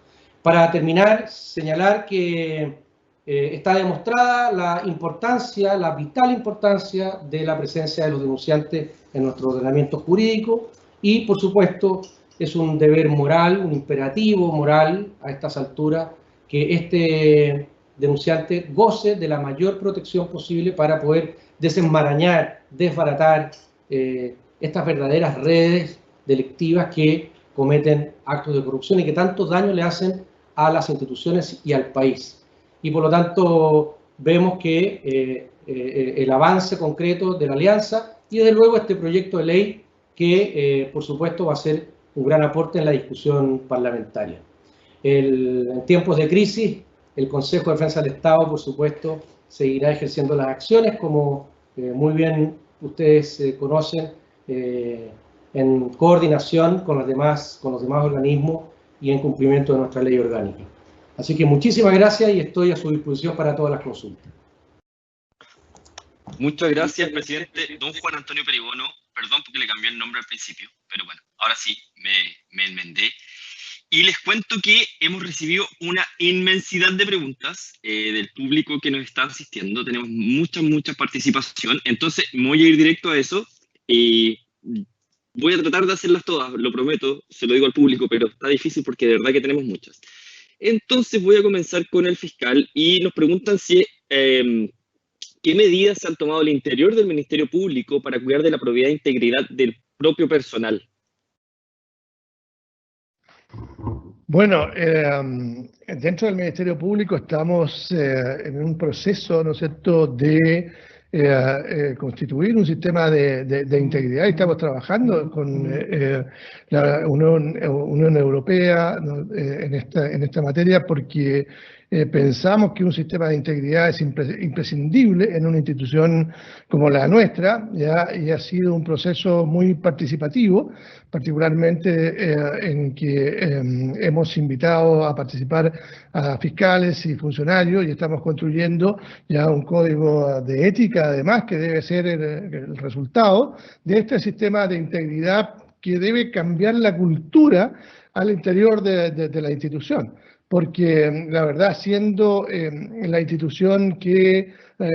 Para terminar, señalar que está demostrada la importancia, la vital importancia de la presencia de los denunciantes en nuestro ordenamiento jurídico y, por supuesto, es un deber moral, un imperativo moral a estas alturas que este denunciante goce de la mayor protección posible para poder desenmarañar, desbaratar estas verdaderas redes delictivas que cometen actos de corrupción y que tanto daño le hacen a las instituciones y al país. Y por lo tanto vemos que el avance concreto de la alianza y desde luego este proyecto de ley que por supuesto va a ser un gran aporte en la discusión parlamentaria. En tiempos de crisis, el Consejo de Defensa del Estado, por supuesto, seguirá ejerciendo las acciones, como muy bien ustedes conocen, en coordinación con los demás organismos y en cumplimiento de nuestra ley orgánica. Así que muchísimas gracias y estoy a su disposición para todas las consultas. Muchas gracias, presidente. Don Juan Antonio Peribono, perdón porque le cambié el nombre al principio, pero bueno, ahora sí me enmendé. Y les cuento que hemos recibido una inmensidad de preguntas del público que nos está asistiendo. Tenemos mucha participación, entonces me voy a ir directo a eso. Voy a tratar de hacerlas todas, lo prometo, se lo digo al público, pero está difícil porque de verdad que tenemos muchas. Entonces voy a comenzar con el fiscal y nos preguntan si qué medidas se han tomado al interior del Ministerio Público para cuidar de la probidad e integridad del propio personal. Bueno, dentro del Ministerio Público estamos en un proceso, ¿no es cierto?, de constituir un sistema de integridad. Estamos trabajando con la Unión Europea, ¿no?, en esta materia porque pensamos que un sistema de integridad es imprescindible en una institución como la nuestra, ¿ya? Y ha sido un proceso muy participativo, particularmente en que hemos invitado a participar a fiscales y funcionarios y estamos construyendo ya un código de ética, además, que debe ser el resultado de este sistema de integridad que debe cambiar la cultura al interior de la institución. Porque la verdad, siendo la institución que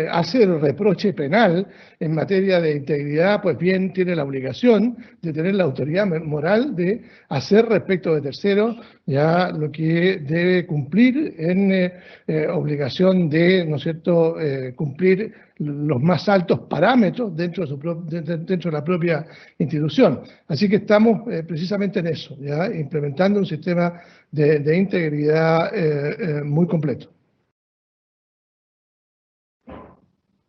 hace el reproche penal en materia de integridad, pues bien tiene la obligación de tener la autoridad moral de hacer respecto de terceros ya lo que debe cumplir en obligación de, ¿no es cierto?, cumplir los más altos parámetros dentro de la propia institución. Así que estamos precisamente en eso, ya implementando un sistema de integridad muy completo.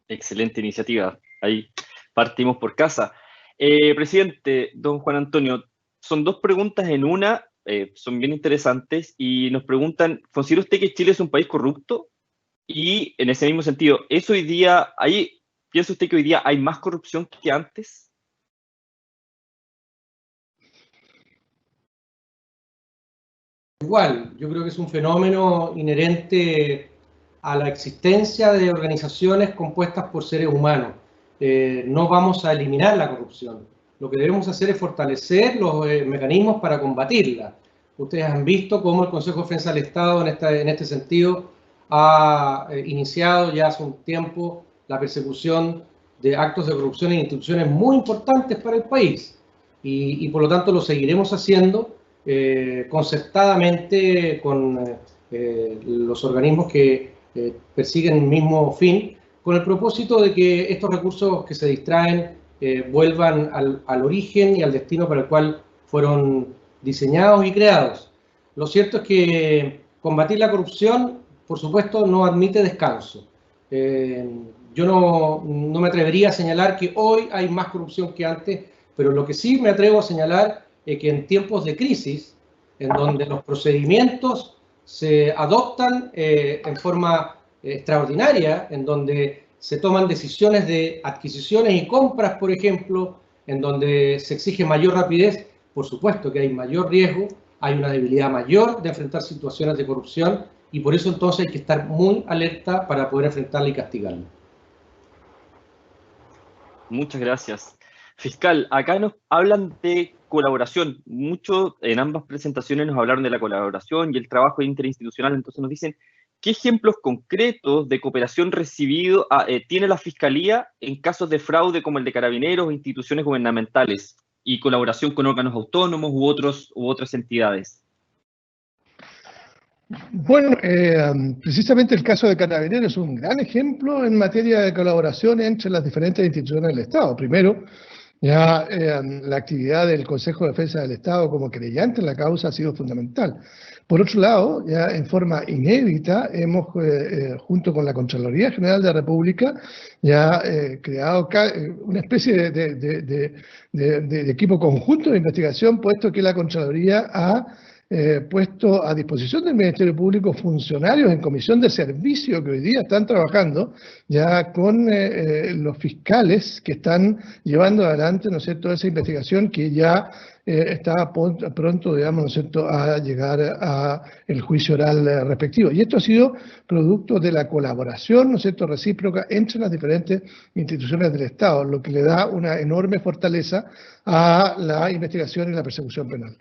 Excelente iniciativa. Ahí partimos por casa. Presidente, don Juan Antonio, son dos preguntas en una, son bien interesantes y nos preguntan, ¿considera usted que Chile es un país corrupto? Y en ese mismo sentido, ¿es hoy día, piensa usted que hoy día hay más corrupción que antes? Igual, yo creo que es un fenómeno inherente a la existencia de organizaciones compuestas por seres humanos. No vamos a eliminar la corrupción. Lo que debemos hacer es fortalecer los mecanismos para combatirla. Ustedes han visto cómo el Consejo de Defensa del Estado en este sentido ha iniciado ya hace un tiempo la persecución de actos de corrupción en instituciones muy importantes para el país. Y por lo tanto lo seguiremos haciendo concertadamente con los organismos que persiguen el mismo fin, con el propósito de que estos recursos que se distraen vuelvan al origen y al destino para el cual fueron diseñados y creados. Lo cierto es que combatir la corrupción, por supuesto, no admite descanso. Yo no me atrevería a señalar que hoy hay más corrupción que antes, pero lo que sí me atrevo a señalar es que en tiempos de crisis, en donde los procedimientos se adoptan en forma extraordinaria, en donde se toman decisiones de adquisiciones y compras, por ejemplo, en donde se exige mayor rapidez, por supuesto que hay mayor riesgo, hay una debilidad mayor de enfrentar situaciones de corrupción y por eso entonces hay que estar muy alerta para poder enfrentarla y castigarla. Muchas gracias. Fiscal, acá nos hablan de colaboración. Mucho en ambas presentaciones nos hablaron de la colaboración y el trabajo interinstitucional, entonces nos dicen, ¿qué ejemplos concretos de cooperación recibido tiene la Fiscalía en casos de fraude como el de Carabineros o instituciones gubernamentales y colaboración con órganos autónomos u otras entidades? Bueno, precisamente el caso de Carabineros es un gran ejemplo en materia de colaboración entre las diferentes instituciones del Estado. Primero, ya la actividad del Consejo de Defensa del Estado como querellante en la causa ha sido fundamental. Por otro lado, ya en forma inédita, hemos, junto con la Contraloría General de la República, ya creado una especie de equipo conjunto de investigación, puesto que la Contraloría ha puesto a disposición del Ministerio Público funcionarios en comisión de servicio que hoy día están trabajando ya con los fiscales que están llevando adelante, ¿no es cierto?, esa investigación que ya está pronto, digamos, ¿no es cierto?, a llegar a el juicio oral respectivo. Y esto ha sido producto de la colaboración, ¿no es cierto?, recíproca entre las diferentes instituciones del Estado, lo que le da una enorme fortaleza a la investigación y la persecución penal.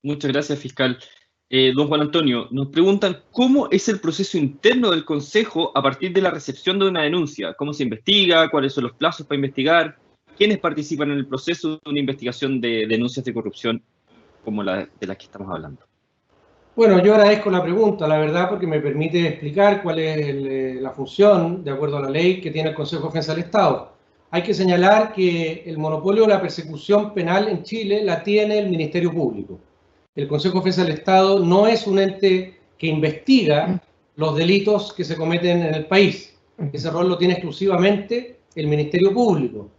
Muchas gracias, fiscal. Don Juan Antonio, nos preguntan cómo es el proceso interno del Consejo a partir de la recepción de una denuncia. ¿Cómo se investiga? ¿Cuáles son los plazos para investigar? ¿Quiénes participan en el proceso de una investigación de denuncias de corrupción como de las que estamos hablando? Bueno, yo agradezco la pregunta, la verdad, porque me permite explicar cuál es la función, de acuerdo a la ley, que tiene el Consejo de Defensa del Estado. Hay que señalar que el monopolio de la persecución penal en Chile la tiene el Ministerio Público. El Consejo de Defensa del Estado no es un ente que investiga los delitos que se cometen en el país. Ese rol lo tiene exclusivamente el Ministerio Público.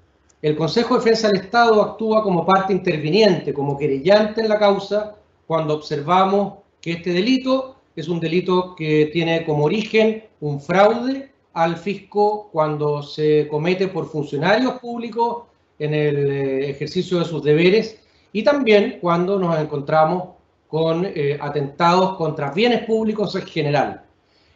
El Consejo de Defensa del Estado actúa como parte interviniente, como querellante en la causa, cuando observamos que este delito es un delito que tiene como origen un fraude al fisco cuando se comete por funcionarios públicos en el ejercicio de sus deberes, y también cuando nos encontramos con atentados contra bienes públicos en general.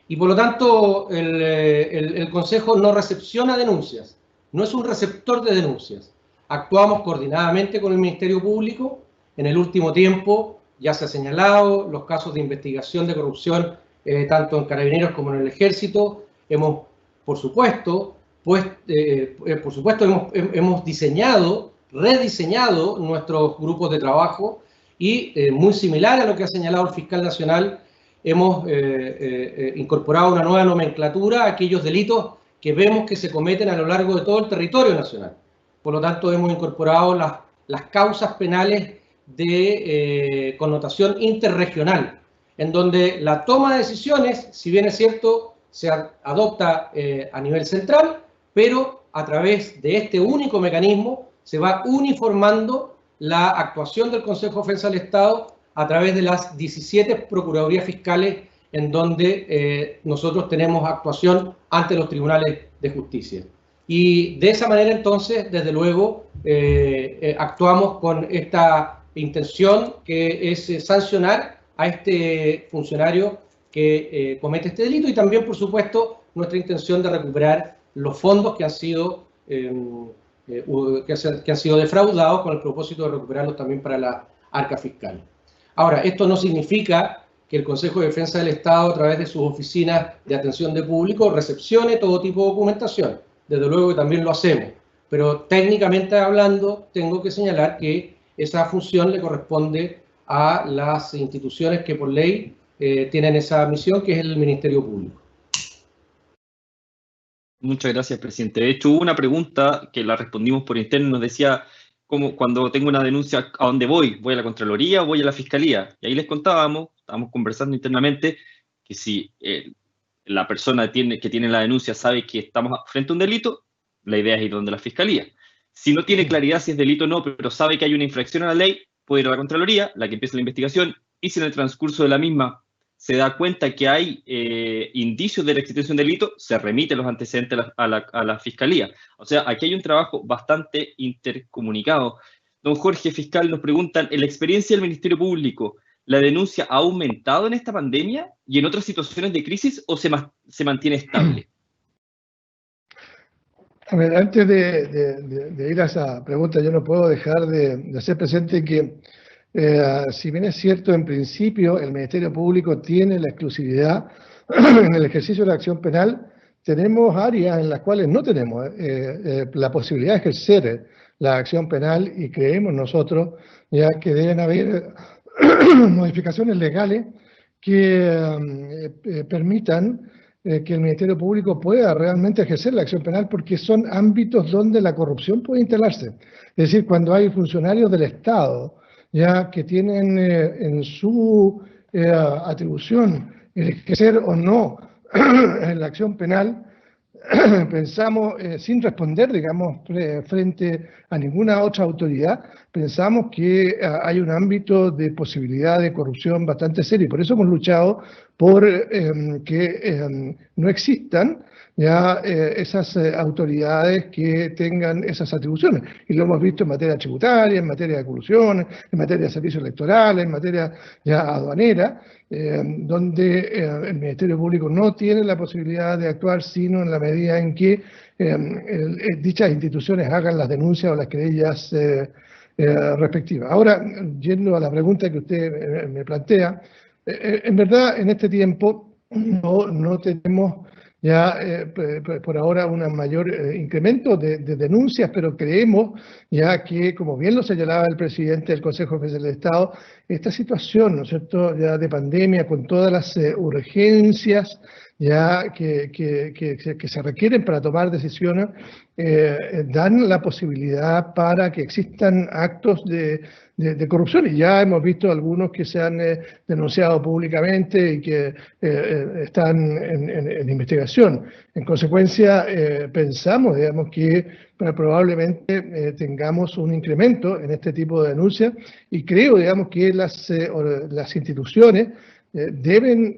Y por lo tanto, el Consejo no recepciona denuncias, no es un receptor de denuncias. Actuamos coordinadamente con el Ministerio Público. En el último tiempo ya se ha señalado los casos de investigación de corrupción, tanto en Carabineros como en el Ejército. Hemos, por supuesto, hemos rediseñado nuestros grupos de trabajo y, muy similar a lo que ha señalado el fiscal nacional, hemos incorporado una nueva nomenclatura a aquellos delitos que vemos que se cometen a lo largo de todo el territorio nacional. Por lo tanto, hemos incorporado las causas penales de connotación interregional, en donde la toma de decisiones, si bien es cierto, se adopta a nivel central, pero a través de este único mecanismo se va uniformando la actuación del Consejo de Defensa del Estado a través de las 17 Procuradurías Fiscales en donde nosotros tenemos actuación ante los tribunales de justicia. Y de esa manera entonces, desde luego, actuamos con esta intención que es sancionar a este funcionario que comete este delito, y también, por supuesto, nuestra intención de recuperar los fondos que han sido defraudados, con el propósito de recuperarlos también para la arca fiscal. Ahora, esto no significa que el Consejo de Defensa del Estado, a través de sus oficinas de atención de público, recepcione todo tipo de documentación. Desde luego que también lo hacemos, pero técnicamente hablando, tengo que señalar que esa función le corresponde a las instituciones que por ley tienen esa misión, que es el Ministerio Público. Muchas gracias, presidente. De hecho, hubo una pregunta que la respondimos por interno, nos decía, ¿cómo, cuando tengo una denuncia, a dónde voy? ¿Voy a la Contraloría o voy a la Fiscalía? Y ahí les contábamos, estábamos conversando internamente, que si la persona que tiene la denuncia sabe que estamos frente a un delito, la idea es ir donde la Fiscalía. Si no tiene claridad si es delito o no, pero sabe que hay una infracción a la ley, puede ir a la Contraloría, la que empieza la investigación, y si en el transcurso de la misma se da cuenta que hay indicios de la existencia de un delito, se remite los antecedentes a la Fiscalía. O sea, aquí hay un trabajo bastante intercomunicado. Don Jorge, fiscal, nos preguntan, ¿en la experiencia del Ministerio Público, la denuncia ha aumentado en esta pandemia y en otras situaciones de crisis o se mantiene estable? A ver, antes de ir a esa pregunta, yo no puedo dejar de hacer presente que, si bien es cierto, en principio el Ministerio Público tiene la exclusividad en el ejercicio de la acción penal, tenemos áreas en las cuales no tenemos la posibilidad de ejercer la acción penal y creemos nosotros ya que deben haber modificaciones legales que permitan que el Ministerio Público pueda realmente ejercer la acción penal, porque son ámbitos donde la corrupción puede instalarse. Es decir, cuando hay funcionarios del Estado ya que tienen en su atribución el ejercer o no la acción penal, pensamos, sin responder, digamos, frente a ninguna otra autoridad, pensamos que hay un ámbito de posibilidad de corrupción bastante serio. Y por eso hemos luchado por que no existan ya esas autoridades que tengan esas atribuciones. Y lo hemos visto en materia tributaria, en materia de colusiones, en materia de servicios electorales, en materia ya aduanera, donde el Ministerio Público no tiene la posibilidad de actuar sino en la medida en que dichas instituciones hagan las denuncias o las querellas respectivas. Ahora, yendo a la pregunta que usted me plantea, en verdad en este tiempo no tenemos ya por ahora un mayor incremento de denuncias, pero creemos ya que, como bien lo señalaba el presidente del Consejo Federal del Estado, esta situación, ¿no es cierto?, ya de pandemia, con todas las urgencias ya que se requieren para tomar decisiones, dan la posibilidad para que existan actos de corrupción, y ya hemos visto algunos que se han denunciado públicamente y que están en investigación. En consecuencia, pensamos, digamos, que probablemente tengamos un incremento en este tipo de denuncias, y creo, digamos, que las instituciones deben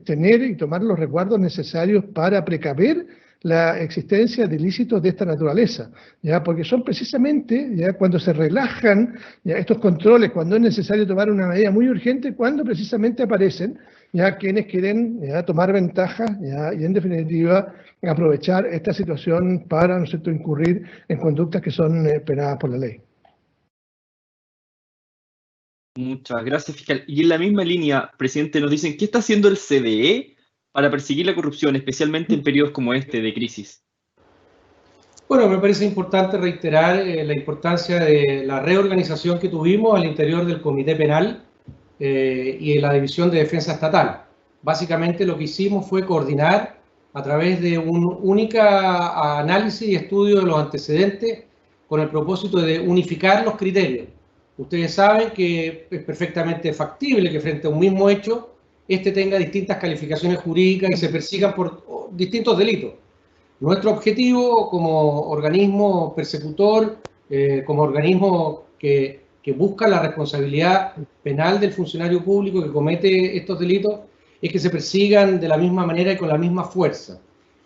tener y tomar los resguardos necesarios para precaver la existencia de ilícitos de esta naturaleza, ¿ya? Porque son precisamente ya cuando se relajan ya estos controles, cuando es necesario tomar una medida muy urgente, cuando precisamente aparecen ya quienes quieren ya tomar ventaja ya, y en definitiva aprovechar esta situación para, ¿no es cierto?, incurrir en conductas que son penadas por la ley. Muchas gracias, fiscal. Y en la misma línea, presidente, nos dicen, ¿qué está haciendo el CDE para perseguir la corrupción, especialmente en periodos como este de crisis? Bueno, me parece importante reiterar la importancia de la reorganización que tuvimos al interior del Comité Penal y de la División de Defensa Estatal. Básicamente lo que hicimos fue coordinar a través de un único análisis y estudio de los antecedentes con el propósito de unificar los criterios. Ustedes saben que es perfectamente factible que frente a un mismo hecho este tenga distintas calificaciones jurídicas y se persigan por distintos delitos. Nuestro objetivo como organismo persecutor, como organismo que busca la responsabilidad penal del funcionario público que comete estos delitos, es que se persigan de la misma manera y con la misma fuerza.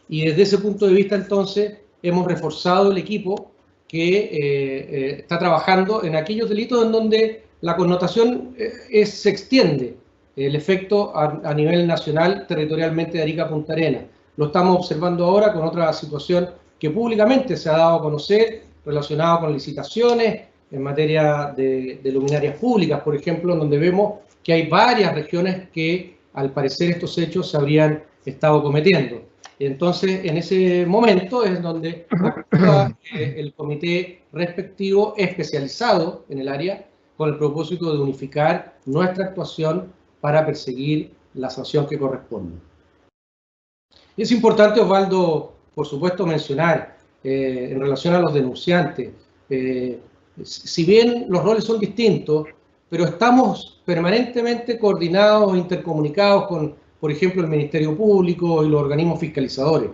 Y desde ese punto de vista, entonces, hemos reforzado el equipo que está trabajando en aquellos delitos en donde la connotación se extiende el efecto a nivel nacional, territorialmente de Arica a Punta Arenas. Lo estamos observando ahora con otra situación que públicamente se ha dado a conocer, relacionado con licitaciones en materia de luminarias públicas, por ejemplo, donde vemos que hay varias regiones que al parecer estos hechos se habrían estado cometiendo. Entonces, en ese momento es donde actúa el comité respectivo especializado en el área con el propósito de unificar nuestra actuación para perseguir la sanción que corresponde. Es importante, Osvaldo, por supuesto, mencionar en relación a los denunciantes, si bien los roles son distintos, pero estamos permanentemente coordinados, intercomunicados con, por ejemplo, el Ministerio Público y los organismos fiscalizadores.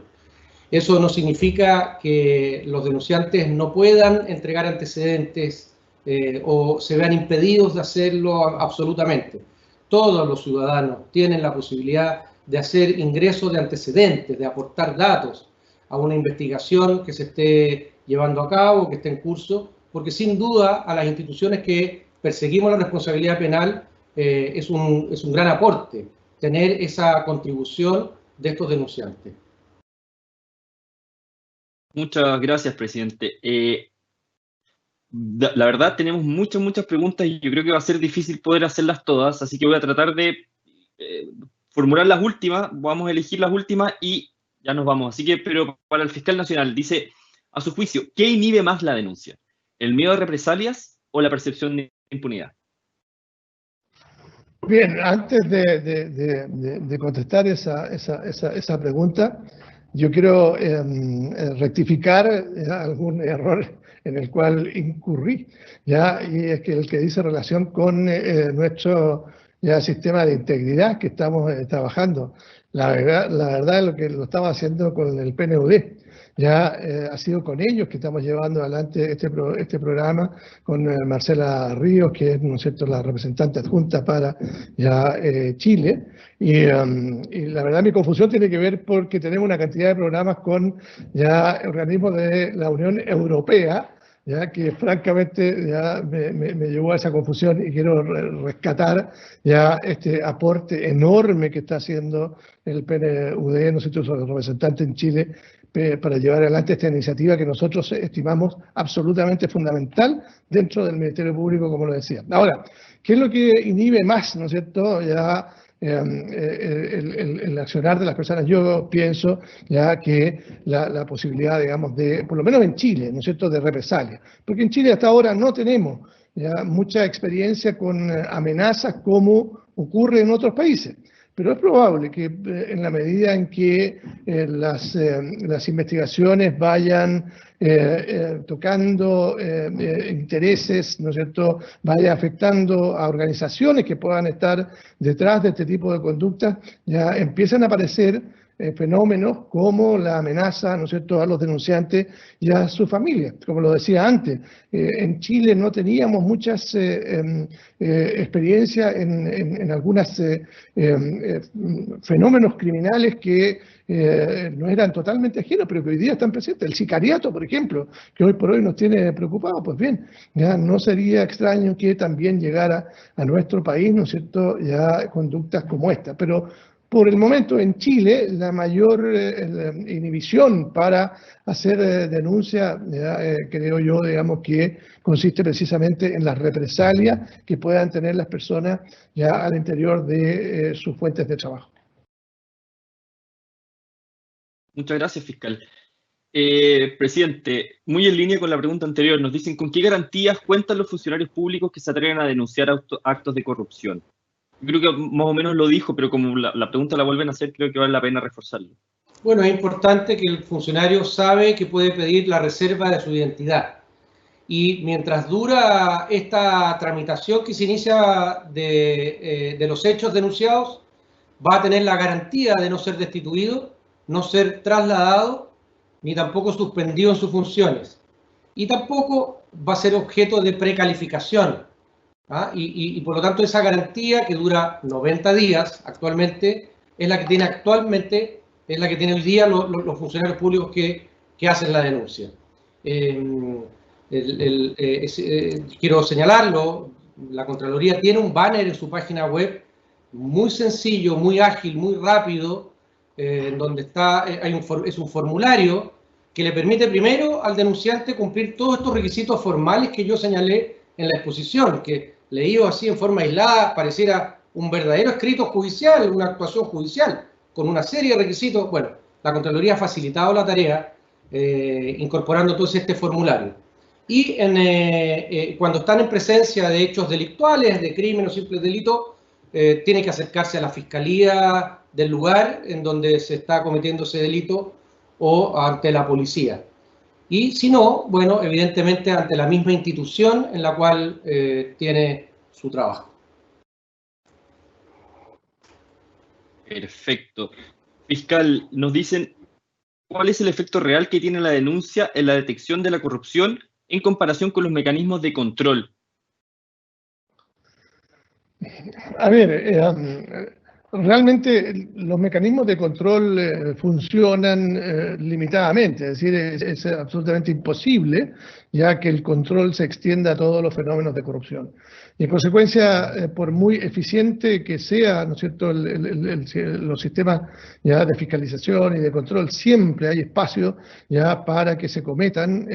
Eso no significa que los denunciantes no puedan entregar antecedentes, o se vean impedidos de hacerlo absolutamente. Todos los ciudadanos tienen la posibilidad de hacer ingresos de antecedentes, de aportar datos a una investigación que se esté llevando a cabo, que esté en curso, porque sin duda a las instituciones que perseguimos la responsabilidad penal es un gran aporte tener esa contribución de estos denunciantes. Muchas gracias, presidente. La verdad, tenemos muchas preguntas y yo creo que va a ser difícil poder hacerlas todas, así que voy a tratar de formular las últimas, vamos a elegir las últimas y ya nos vamos. Así que, pero para el fiscal nacional, dice, a su juicio, ¿qué inhibe más la denuncia? ¿El miedo a represalias o la percepción de impunidad? Bien, antes de contestar esa pregunta, yo quiero rectificar algún error en el cual incurrí, ¿ya? Y es que el que dice relación con nuestro sistema de integridad que estamos trabajando. La verdad es lo que lo estamos haciendo con el PNUD. Ya ha sido con ellos que estamos llevando adelante este programa, con Marcela Ríos, que es, ¿no es cierto?, la representante adjunta para Chile. Y la verdad mi confusión tiene que ver porque tenemos una cantidad de programas con organismos de la Unión Europea, ya que francamente ya me llevó a esa confusión y quiero rescatar ya este aporte enorme que está haciendo el PNUD, nosotros los representantes en Chile, para llevar adelante esta iniciativa que nosotros estimamos absolutamente fundamental dentro del Ministerio Público, como lo decía. Ahora, ¿qué es lo que inhibe más, ¿no es cierto?, ya el accionar de las personas? Yo pienso ya que la posibilidad, digamos, de, por lo menos en Chile, ¿no es cierto?, de represalia. Porque en Chile hasta ahora no tenemos ya mucha experiencia con amenazas como ocurre en otros países. Pero es probable que en la medida en que las investigaciones vayan tocando intereses, ¿no es cierto?, vaya afectando a organizaciones que puedan estar detrás de este tipo de conductas, ya empiezan a aparecer fenómenos como la amenaza, ¿no es cierto?, a los denunciantes y a sus familias. Como lo decía antes, en Chile no teníamos muchas experiencias en algunos fenómenos criminales que no eran totalmente ajenos, pero que hoy día están presentes. El sicariato, por ejemplo, que hoy por hoy nos tiene preocupados. Pues bien, ya no sería extraño que también llegara a nuestro país, ¿no es cierto?, ya conductas como esta. Pero por el momento en Chile la mayor inhibición para hacer denuncia, creo yo, digamos, que consiste precisamente en las represalias que puedan tener las personas ya al interior de sus fuentes de trabajo. Muchas gracias, fiscal. Presidente, muy en línea con la pregunta anterior, nos dicen ¿con qué garantías cuentan los funcionarios públicos que se atreven a denunciar actos de corrupción? Creo que más o menos lo dijo, pero como la pregunta la vuelven a hacer, creo que vale la pena reforzarlo. Bueno, es importante que el funcionario sabe que puede pedir la reserva de su identidad. Y mientras dura esta tramitación que se inicia de los hechos denunciados, va a tener la garantía de no ser destituido, no ser trasladado, ni tampoco suspendido en sus funciones. Y tampoco va a ser objeto de precalificación. Y por lo tanto esa garantía que dura 90 días actualmente es la que tiene hoy día los funcionarios públicos que hacen la denuncia. Quiero señalarlo, la Contraloría tiene un banner en su página web muy sencillo, muy ágil, muy rápido, en donde es un formulario que le permite primero al denunciante cumplir todos estos requisitos formales que yo señalé en la exposición, que leído así en forma aislada pareciera un verdadero escrito judicial, una actuación judicial, con una serie de requisitos. Bueno, la Contraloría ha facilitado la tarea incorporando entonces este formulario. Y cuando están en presencia de hechos delictuales, de crimen o simples delitos, tiene que acercarse a la fiscalía del lugar en donde se está cometiendo ese delito o ante la policía. Y si no, bueno, evidentemente ante la misma institución en la cual tiene su trabajo. Perfecto. Fiscal, nos dicen, ¿cuál es el efecto real que tiene la denuncia en la detección de la corrupción en comparación con los mecanismos de control A ver, realmente los mecanismos de control funcionan limitadamente, es decir, es absolutamente imposible ya que el control se extienda a todos los fenómenos de corrupción. Y en consecuencia, por muy eficiente que sea, ¿no es cierto?, los sistemas ya de fiscalización y de control, siempre hay espacio ya para que se cometan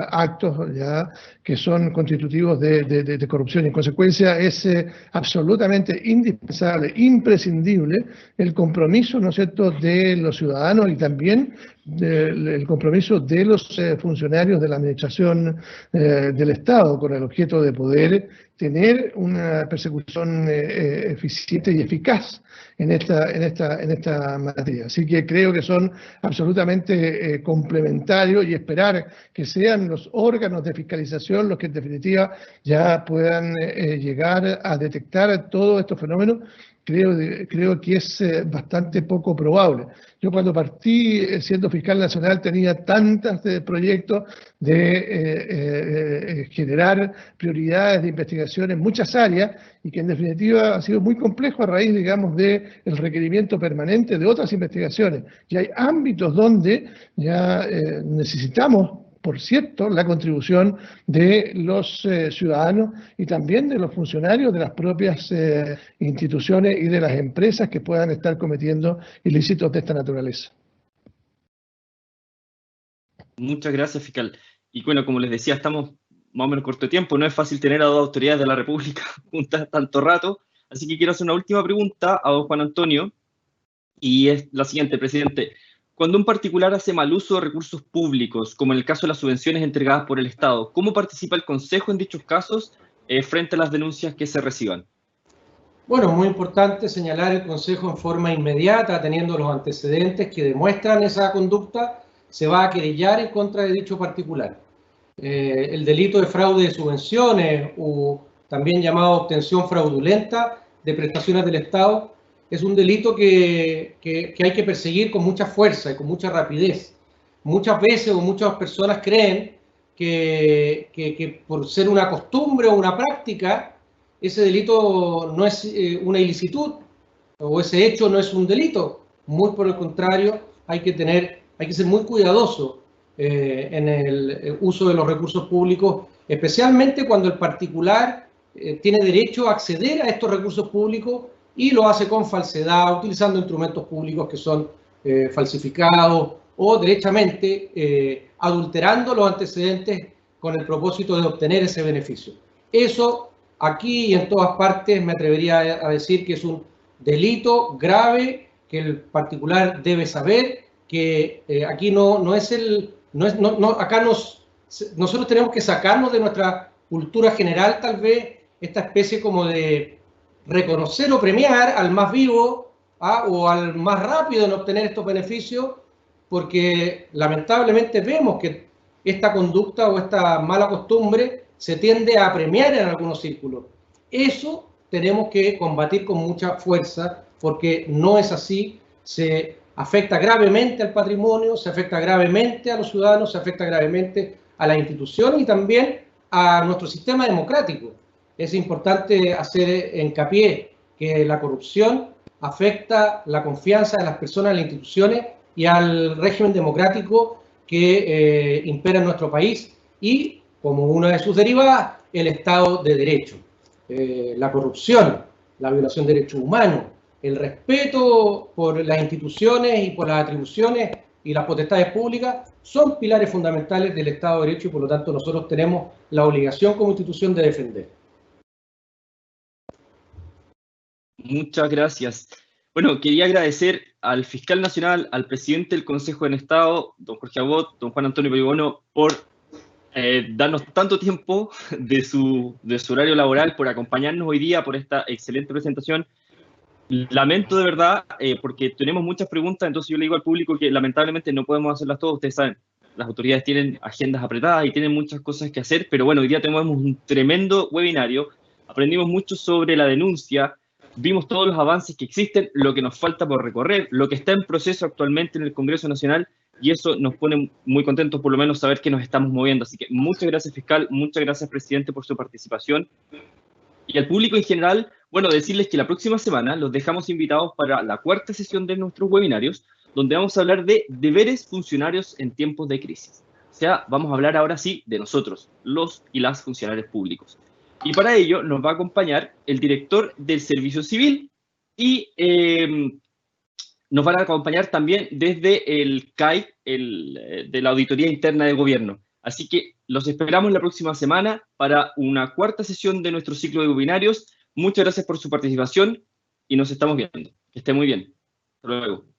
actos ya que son constitutivos de corrupción. Y en consecuencia es absolutamente indispensable, imprescindible el compromiso, ¿no es cierto?, de los ciudadanos y también el compromiso de los funcionarios de la administración del Estado con el objeto de poder tener una persecución eficiente y eficaz en esta materia. Así que creo que son absolutamente complementarios y esperar que sean los órganos de fiscalización los que en definitiva ya puedan llegar a detectar todos estos fenómenos. Creo que es bastante poco probable. Yo cuando partí siendo fiscal nacional tenía tantos proyectos de generar prioridades de investigación en muchas áreas y que en definitiva ha sido muy complejo a raíz, digamos, del requerimiento permanente de otras investigaciones. Y hay ámbitos donde ya necesitamos, por cierto, la contribución de los ciudadanos y también de los funcionarios de las propias instituciones y de las empresas que puedan estar cometiendo ilícitos de esta naturaleza. Muchas gracias, fiscal. Y bueno, como les decía, estamos más o menos corto de tiempo, no es fácil tener a dos autoridades de la República juntas tanto rato, así que quiero hacer una última pregunta a don Juan Antonio, y es la siguiente, presidente. Cuando un particular hace mal uso de recursos públicos, como en el caso de las subvenciones entregadas por el Estado, ¿cómo participa el Consejo en dichos casos frente a las denuncias que se reciban? Bueno, muy importante señalar el Consejo en forma inmediata, teniendo los antecedentes que demuestran esa conducta, se va a querellar en contra de dicho particular. El delito de fraude de subvenciones, o también llamado obtención fraudulenta de prestaciones del Estado, es un delito que hay que perseguir con mucha fuerza y con mucha rapidez. Muchas veces o muchas personas creen que por ser una costumbre o una práctica, ese delito no es una ilicitud o ese hecho no es un delito. Muy por el contrario, hay que ser muy cuidadoso en el uso de los recursos públicos, especialmente cuando el particular tiene derecho a acceder a estos recursos públicos y lo hace con falsedad, utilizando instrumentos públicos que son falsificados o derechamente adulterando los antecedentes con el propósito de obtener ese beneficio. Eso aquí y en todas partes me atrevería a decir que es un delito grave que el particular debe saber, que aquí nosotros tenemos que sacarnos de nuestra cultura general tal vez esta especie como de reconocer o premiar al más vivo o al más rápido en obtener estos beneficios, porque lamentablemente vemos que esta conducta o esta mala costumbre se tiende a premiar en algunos círculos. Eso tenemos que combatir con mucha fuerza, porque no es así. Se afecta gravemente al patrimonio, se afecta gravemente a los ciudadanos, se afecta gravemente a las instituciones y también a nuestro sistema democrático. Es importante hacer hincapié que la corrupción afecta la confianza de las personas en las instituciones y al régimen democrático que impera en nuestro país y, como una de sus derivadas, el Estado de Derecho. La corrupción, la violación de derechos humanos, el respeto por las instituciones y por las atribuciones y las potestades públicas son pilares fundamentales del Estado de Derecho y por lo tanto nosotros tenemos la obligación como institución de defender. Muchas gracias. Bueno, quería agradecer al fiscal nacional, al presidente del Consejo de Estado, don Jorge Abot, don Juan Antonio Peibono, por darnos tanto tiempo de su horario laboral, por acompañarnos hoy día, por esta excelente presentación. Lamento de verdad, porque tenemos muchas preguntas, entonces yo le digo al público que lamentablemente no podemos hacerlas todas. Ustedes saben, las autoridades tienen agendas apretadas y tienen muchas cosas que hacer, pero bueno, hoy día tenemos un tremendo webinario, aprendimos mucho sobre la denuncia, vimos todos los avances que existen, lo que nos falta por recorrer, lo que está en proceso actualmente en el Congreso Nacional, y eso nos pone muy contentos por lo menos saber que nos estamos moviendo. Así que muchas gracias, fiscal, muchas gracias, presidente, por su participación. Y al público en general, Bueno, decirles que la próxima semana los dejamos invitados para la cuarta sesión de nuestros webinarios, donde vamos a hablar de deberes funcionarios en tiempos de crisis. O sea, vamos a hablar ahora sí de nosotros, los y las funcionarios públicos. Y para ello nos va a acompañar el director del Servicio Civil y nos van a acompañar también desde el CAI, de la Auditoría Interna del Gobierno. Así que los esperamos la próxima semana para una cuarta sesión de nuestro ciclo de webinarios. Muchas gracias por su participación y nos estamos viendo. Que esté muy bien. Hasta luego.